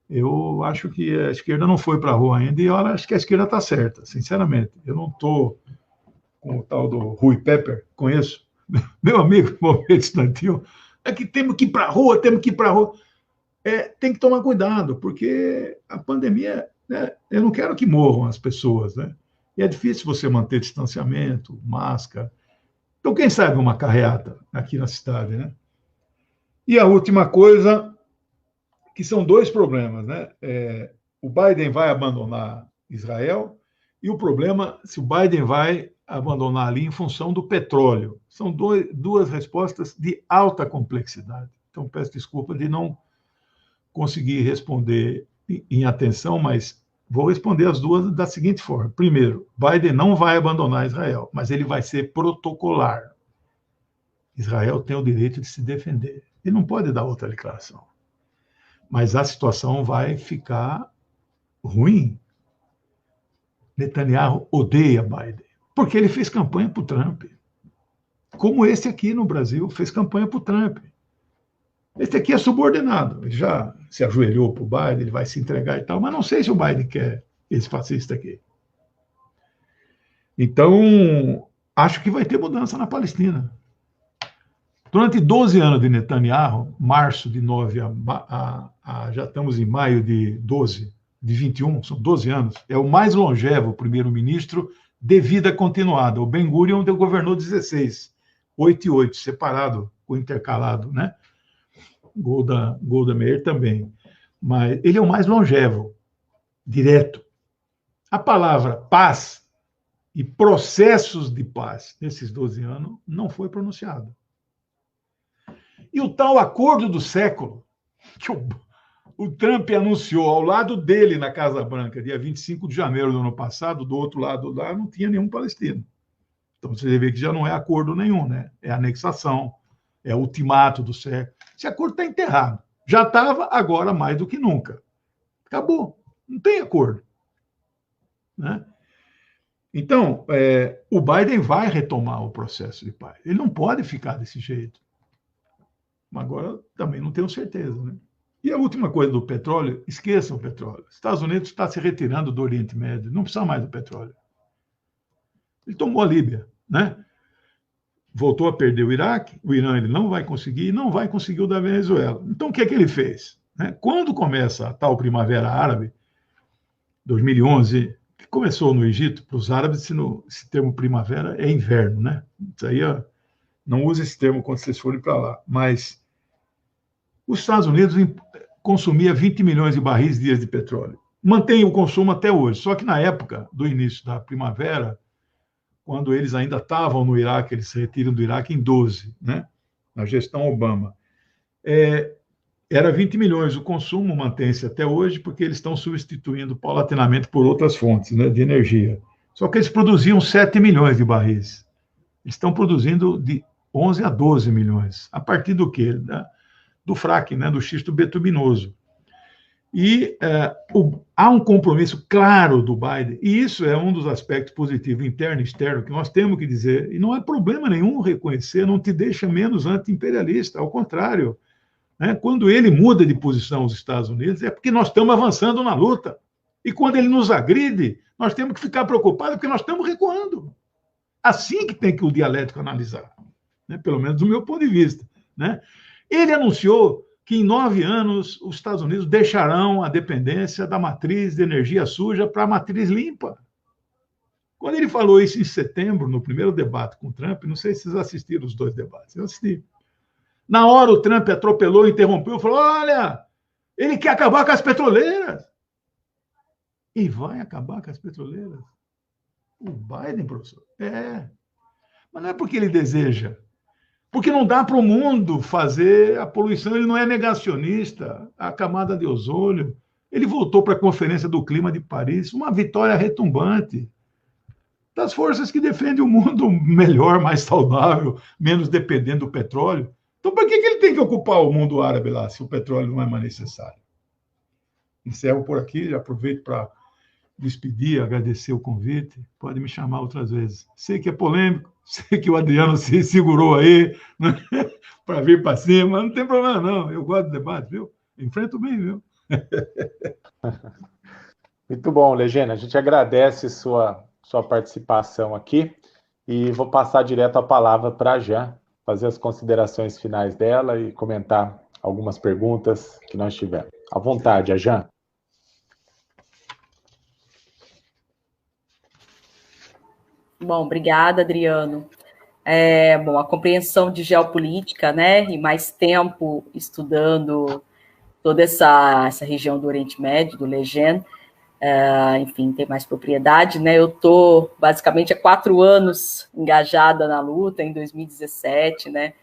Eu acho que a esquerda não foi para a rua ainda e eu acho que a esquerda está certa, sinceramente. Eu não estou com o tal do Rui Pepper, conheço, meu amigo, movimento estudantil, é que temos que ir para a rua, temos que ir para a rua. Tem que tomar cuidado, porque a pandemia, né, eu não quero que morram as pessoas, né? E é difícil você manter distanciamento, máscara. Então, quem sabe uma carreata aqui na cidade, né? E a última coisa, que são dois problemas, né? O Biden vai abandonar Israel e o problema se o Biden vai abandonar ali em função do petróleo. São duas respostas de alta complexidade. Então, peço desculpa de não conseguir responder em atenção, mas vou responder as duas da seguinte forma. Primeiro, Biden não vai abandonar Israel, mas ele vai ser protocolar. Israel tem o direito de se defender. Ele não pode dar outra declaração. Mas a situação vai ficar ruim. Netanyahu odeia Biden, porque ele fez campanha para o Trump. Como esse aqui no Brasil fez campanha para o Trump. Esse aqui é subordinado. Ele já se ajoelhou para o Biden, ele vai se entregar e tal, mas não sei se o Biden quer esse fascista aqui. Então, acho que vai ter mudança na Palestina. Durante 12 anos de Netanyahu, março de 9 já estamos em maio de 12, de 21, são 12 anos, é o mais longevo primeiro-ministro de vida continuada. O Ben-Gurion governou 16, 8 e 8, separado, ou intercalado, né? Golda Meir também. Mas ele é o mais longevo, direto. A palavra paz e processos de paz nesses 12 anos não foi pronunciado. E o tal acordo do século, que o Trump anunciou ao lado dele na Casa Branca, dia 25 de janeiro do ano passado, do outro lado lá não tinha nenhum palestino. Então você vê que já não é acordo nenhum, né? É anexação, é ultimato do século. Esse acordo está enterrado. Já estava, agora mais do que nunca. Acabou. Não tem acordo. Né? Então, o Biden vai retomar o processo de paz. Ele não pode ficar desse jeito. Agora, também não tenho certeza. Né? E a última coisa do petróleo, esqueçam o petróleo. Os Estados Unidos está se retirando do Oriente Médio, não precisa mais do petróleo. Ele tomou a Líbia, né? Voltou a perder o Iraque, o Irã ele não vai conseguir, e não vai conseguir o da Venezuela. Então, o que é que ele fez? Quando começa a tal Primavera Árabe, 2011, que começou no Egito, para os árabes, esse termo primavera é inverno, né? Isso aí, não use esse termo quando vocês forem para lá. Mas os Estados Unidos consumia 20 milhões de barris dias de petróleo. Mantém o consumo até hoje, só que na época do início da primavera, quando eles ainda estavam no Iraque, eles se retiram do Iraque em 12, né? Na gestão Obama. Era 20 milhões, o consumo mantém-se até hoje, porque eles estão substituindo paulatinamente por outras fontes, né, de energia. Só que eles produziam 7 milhões de barris. Eles estão produzindo de 11 a 12 milhões. A partir do quê? Do fracking, né, do xisto betuminoso. E há um compromisso claro do Biden, e isso é um dos aspectos positivos, interno e externo, que nós temos que dizer, e não é problema nenhum reconhecer, não te deixa menos anti-imperialista, ao contrário. Né? Quando ele muda de posição os Estados Unidos, é porque nós estamos avançando na luta. E quando ele nos agride, nós temos que ficar preocupados, porque nós estamos recuando. Assim que tem que o dialético analisar, né? Pelo menos do meu ponto de vista. Né? Ele anunciou que em 9 anos os Estados Unidos deixarão a dependência da matriz de energia suja para a matriz limpa. Quando ele falou isso em setembro, no primeiro debate com o Trump, não sei se vocês assistiram os 2 debates, eu assisti. Na hora o Trump atropelou, interrompeu, falou, olha, ele quer acabar com as petroleiras. E vai acabar com as petroleiras. O Biden, professor? Mas não é porque ele deseja. Porque não dá para o mundo fazer a poluição, ele não é negacionista, a camada de ozônio. Ele voltou para a Conferência do Clima de Paris, uma vitória retumbante das forças que defendem um mundo melhor, mais saudável, menos dependente do petróleo. Então, por que ele tem que ocupar o mundo árabe lá, se o petróleo não é mais necessário? Encerro por aqui, já aproveito para despedir, agradecer o convite. Pode me chamar outras vezes. Sei que é polêmico, sei que o Adriano se segurou aí, né, para vir para cima, mas não tem problema, não. Eu gosto do debate, viu? Enfrento bem, viu? Muito bom, Legena. A gente agradece sua participação aqui e vou passar direto a palavra para a Jan, fazer as considerações finais dela e comentar algumas perguntas que nós tivemos. À vontade, Jan. Bom, obrigada, Adriano. Bom, a compreensão de geopolítica, né, e mais tempo estudando toda essa região do Oriente Médio, do Legend, enfim, tem mais propriedade, né? Eu estou basicamente há 4 anos engajada na luta, em 2017, né?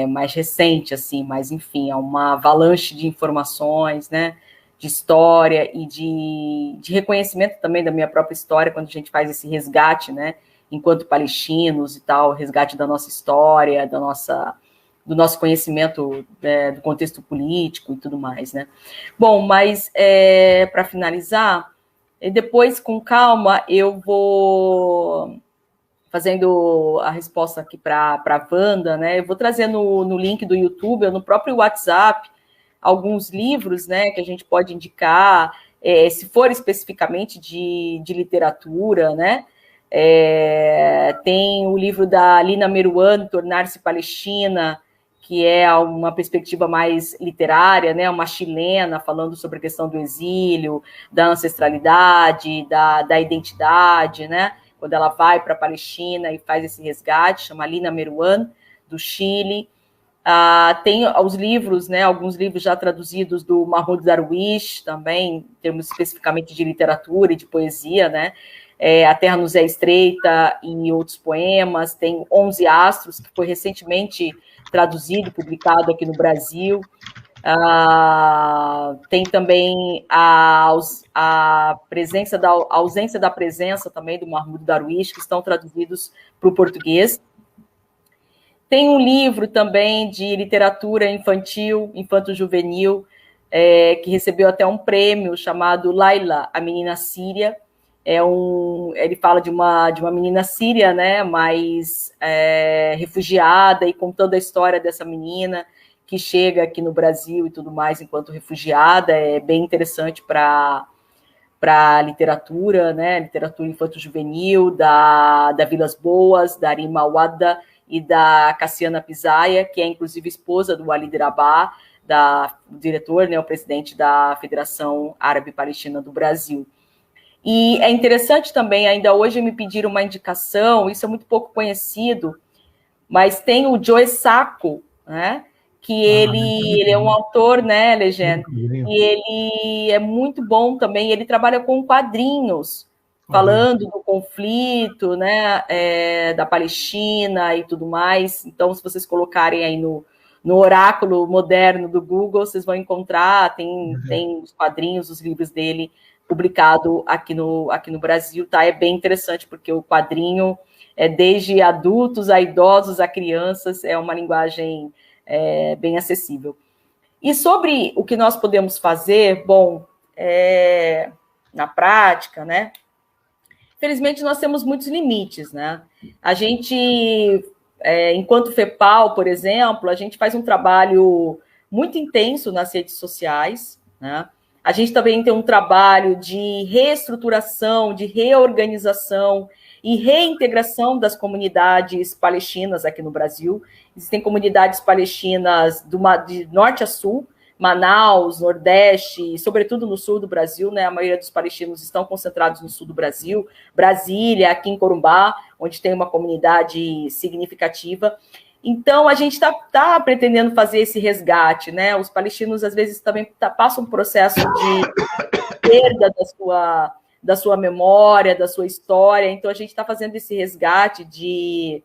Mais recente, assim, mas enfim, é uma avalanche de informações, né? De história e de reconhecimento também da minha própria história, quando a gente faz esse resgate, né? Enquanto palestinos e tal, resgate da nossa história, do nosso conhecimento, do contexto político e tudo mais, né? Bom, mas para finalizar, depois, com calma, eu vou fazendo a resposta aqui para a Wanda, né? Eu vou trazer no link do YouTube, ou no próprio WhatsApp, alguns livros, né, que a gente pode indicar, se for especificamente de literatura, né? Tem o livro da Lina Meruan, Tornar-se Palestina, que é uma perspectiva mais literária, né, uma chilena falando sobre a questão do exílio, da ancestralidade, da identidade, né, quando ela vai para a Palestina e faz esse resgate, chama Lina Meruan, do Chile. Tem os livros, né, alguns livros já traduzidos do Mahmoud Darwish, também, em termos especificamente de literatura e de poesia, né, A Terra nos é Estreita e outros poemas. Tem 11 Astros, que foi recentemente traduzido, publicado aqui no Brasil. Tem também a ausência da presença também do Mahmoud Darwish, que estão traduzidos para o português. Tem um livro também de literatura infantil, infanto-juvenil, que recebeu até um prêmio, chamado Laila, a Menina Síria. Ele fala de uma menina síria, né, mas refugiada, e contando a história dessa menina que chega aqui no Brasil e tudo mais enquanto refugiada. É bem interessante para a literatura, né, literatura infanto-juvenil, da Vilas Boas, da Rima Wadda e da Cassiana Pisaia, que é inclusive esposa do Walid Rabah, o diretor, né, o presidente da Federação Árabe Palestina do Brasil. E é interessante também, ainda hoje me pediram uma indicação, isso é muito pouco conhecido, mas tem o Joe Sacco, né, que ele é um autor, né, Legend, e ele é muito bom também, ele trabalha com quadrinhos, falando do conflito, né, da Palestina e tudo mais. Então, se vocês colocarem aí no oráculo moderno do Google, vocês vão encontrar, tem os quadrinhos, os livros dele, publicado aqui no Brasil, tá? É bem interessante, porque o quadrinho é desde adultos a idosos a crianças, é uma linguagem bem acessível. E sobre o que nós podemos fazer, bom, na prática, né? Infelizmente, nós temos muitos limites, né? A gente, enquanto FEPAL, por exemplo, a gente faz um trabalho muito intenso nas redes sociais, né? A gente também tem um trabalho de reestruturação, de reorganização e reintegração das comunidades palestinas aqui no Brasil. Existem comunidades palestinas de norte a sul, Manaus, Nordeste, sobretudo no sul do Brasil, né? A maioria dos palestinos estão concentrados no sul do Brasil, Brasília, aqui em Corumbá, onde tem uma comunidade significativa. Então, a gente está pretendendo fazer esse resgate, né? Os palestinos, às vezes, também passam um processo de perda da sua memória, da sua história. Então, a gente está fazendo esse resgate de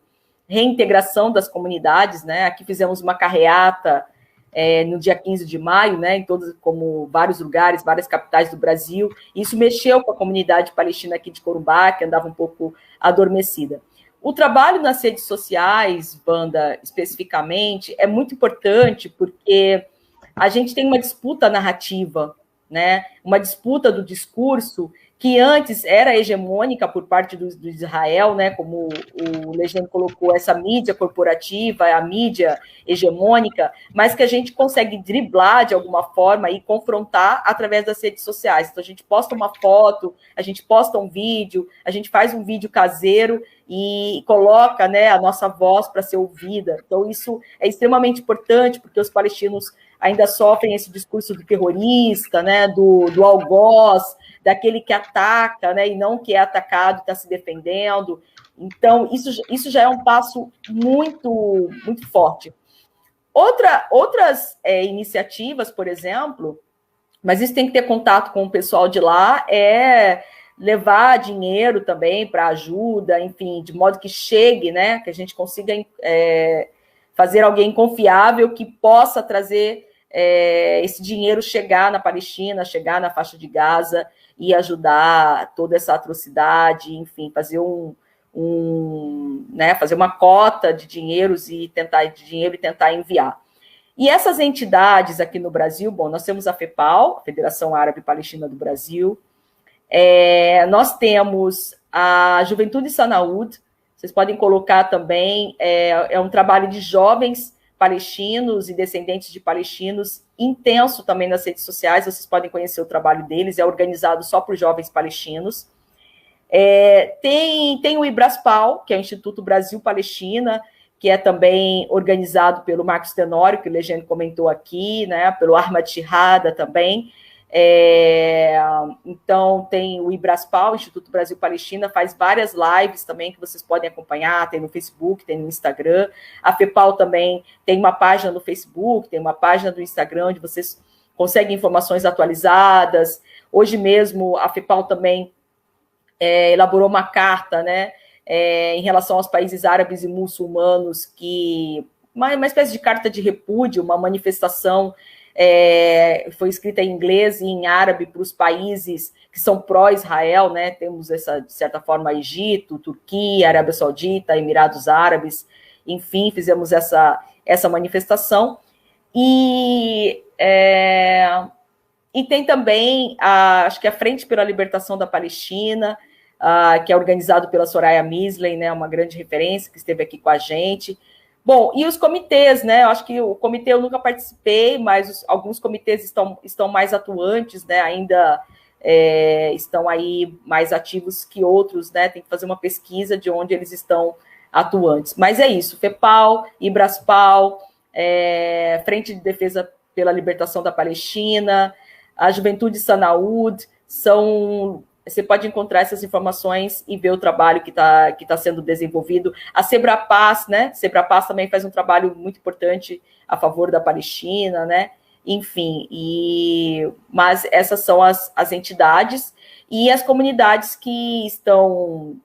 reintegração das comunidades, né? Aqui fizemos uma carreata no dia 15 de maio, né? Em como vários lugares, várias capitais do Brasil. Isso mexeu com a comunidade palestina aqui de Corumbá, que andava um pouco adormecida. O trabalho nas redes sociais, Wanda, especificamente, é muito importante porque a gente tem uma disputa narrativa, né? Uma disputa do discurso que antes era hegemônica por parte do Israel, né? Como o Legend colocou, essa mídia corporativa, a mídia hegemônica, mas que a gente consegue driblar de alguma forma e confrontar através das redes sociais. Então, a gente posta uma foto, a gente posta um vídeo, a gente faz um vídeo caseiro e coloca, né, a nossa voz para ser ouvida. Então, isso é extremamente importante, porque os palestinos ainda sofrem esse discurso do terrorista, né, do algoz, daquele que ataca, né, e não que é atacado, está se defendendo. Então, isso já é um passo muito, muito forte. Outras iniciativas, por exemplo, mas isso tem que ter contato com o pessoal de lá, é levar dinheiro também para ajuda, enfim, de modo que chegue, né, que a gente consiga fazer alguém confiável que possa trazer esse dinheiro chegar na Palestina, chegar na faixa de Gaza e ajudar toda essa atrocidade, enfim, fazer fazer uma cota de dinheiros e tentar enviar. E essas entidades aqui no Brasil, bom, nós temos a FEPAL, a Federação Árabe Palestina do Brasil, nós temos a Juventude Sanaúd, vocês podem colocar também, é um trabalho de jovens palestinos e descendentes de palestinos, intenso também nas redes sociais, vocês podem conhecer o trabalho deles, é organizado só por jovens palestinos. Tem o Ibraspal, que é o Instituto Brasil-Palestina, que é também organizado pelo Marcos Tenório, que o Legend comentou aqui, né, pelo Ahmad Shihada também. Então, tem o Ibraspal, Instituto Brasil-Palestina, faz várias lives também que vocês podem acompanhar, tem no Facebook, tem no Instagram. A FEPAL também tem uma página no Facebook, tem uma página do Instagram, onde vocês conseguem informações atualizadas. Hoje mesmo, a FEPAL também elaborou uma carta, né, em relação aos países árabes e muçulmanos, uma espécie de carta de repúdio, uma manifestação foi escrita em inglês e em árabe para os países que são pró-Israel, né? Temos essa, de certa forma, Egito, Turquia, Arábia Saudita, Emirados Árabes, enfim, fizemos essa manifestação. E tem também, acho que a Frente pela Libertação da Palestina, que é organizado pela Soraya Misley, né? Uma grande referência que esteve aqui com a gente. Bom, e os comitês, né? Eu acho que o comitê eu nunca participei, mas alguns comitês estão mais atuantes, né? Ainda estão aí mais ativos que outros, né? Tem que fazer uma pesquisa de onde eles estão atuantes. Mas é isso, FEPAL, Ibraspal, Frente de Defesa pela Libertação da Palestina, a Juventude Sanaúd, você pode encontrar essas informações e ver o trabalho que tá sendo desenvolvido. A Sebrapaz, né? Sebrapaz também faz um trabalho muito importante a favor da Palestina, né? Enfim, mas essas são as entidades e as comunidades que estão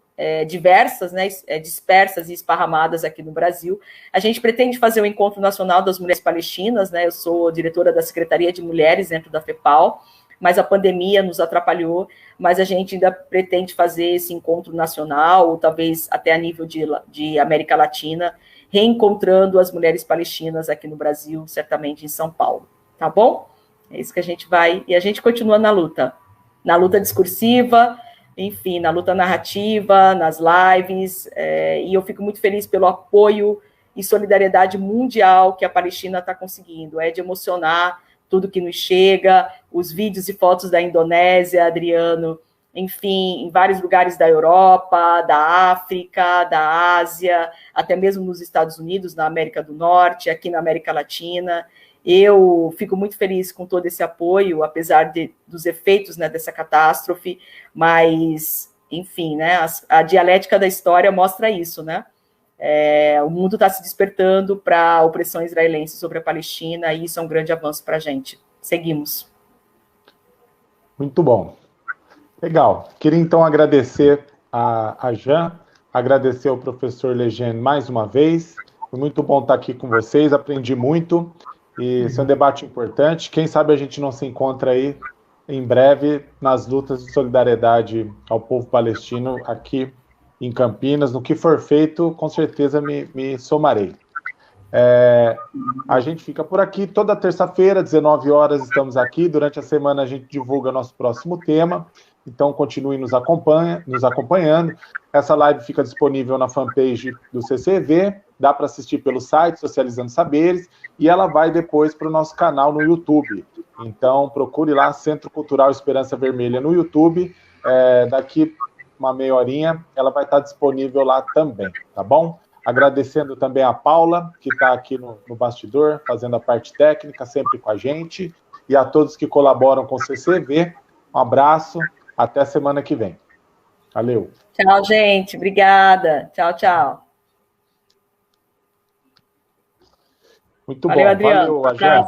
diversas, né? Dispersas e esparramadas aqui no Brasil. A gente pretende fazer o Encontro Nacional das Mulheres Palestinas, né? Eu sou diretora da Secretaria de Mulheres dentro da FEPAL, mas a pandemia nos atrapalhou, mas a gente ainda pretende fazer esse encontro nacional, ou talvez até a nível de América Latina, reencontrando as mulheres palestinas aqui no Brasil, certamente em São Paulo, tá bom? É isso que a gente vai, e a gente continua na luta discursiva, enfim, na luta narrativa, nas lives, e eu fico muito feliz pelo apoio e solidariedade mundial que a Palestina está conseguindo, de emocionar tudo que nos chega, os vídeos e fotos da Indonésia, Adriano, enfim, em vários lugares da Europa, da África, da Ásia, até mesmo nos Estados Unidos, na América do Norte, aqui na América Latina. Eu fico muito feliz com todo esse apoio, apesar dos efeitos, né, dessa catástrofe, mas, enfim, né, a dialética da história mostra isso, né? O mundo está se despertando para a opressão israelense sobre a Palestina, e isso é um grande avanço para a gente. Seguimos. Muito bom. Legal. Queria, então, agradecer a Jan, agradecer ao professor Legend mais uma vez. Foi muito bom estar aqui com vocês, aprendi muito, e esse é um debate importante. Quem sabe a gente não se encontra aí em breve nas lutas de solidariedade ao povo palestino aqui em Campinas. No que for feito, com certeza me somarei. A gente fica por aqui toda terça-feira, 19 horas, estamos aqui. Durante a semana a gente divulga nosso próximo tema. Então, continue nos acompanhando. Essa live fica disponível na fanpage do CCV, dá para assistir pelo site Socializando Saberes, e ela vai depois para o nosso canal no YouTube. Então, procure lá, Centro Cultural Esperança Vermelha no YouTube. Daqui uma meia horinha, ela vai estar disponível lá também, tá bom? Agradecendo também a Paula, que está aqui no bastidor, fazendo a parte técnica, sempre com a gente, e a todos que colaboram com o CCV. Um abraço, até semana que vem. Valeu. Tchau, gente. Obrigada. Tchau, tchau. Muito bom. Valeu, Adriano. Agé.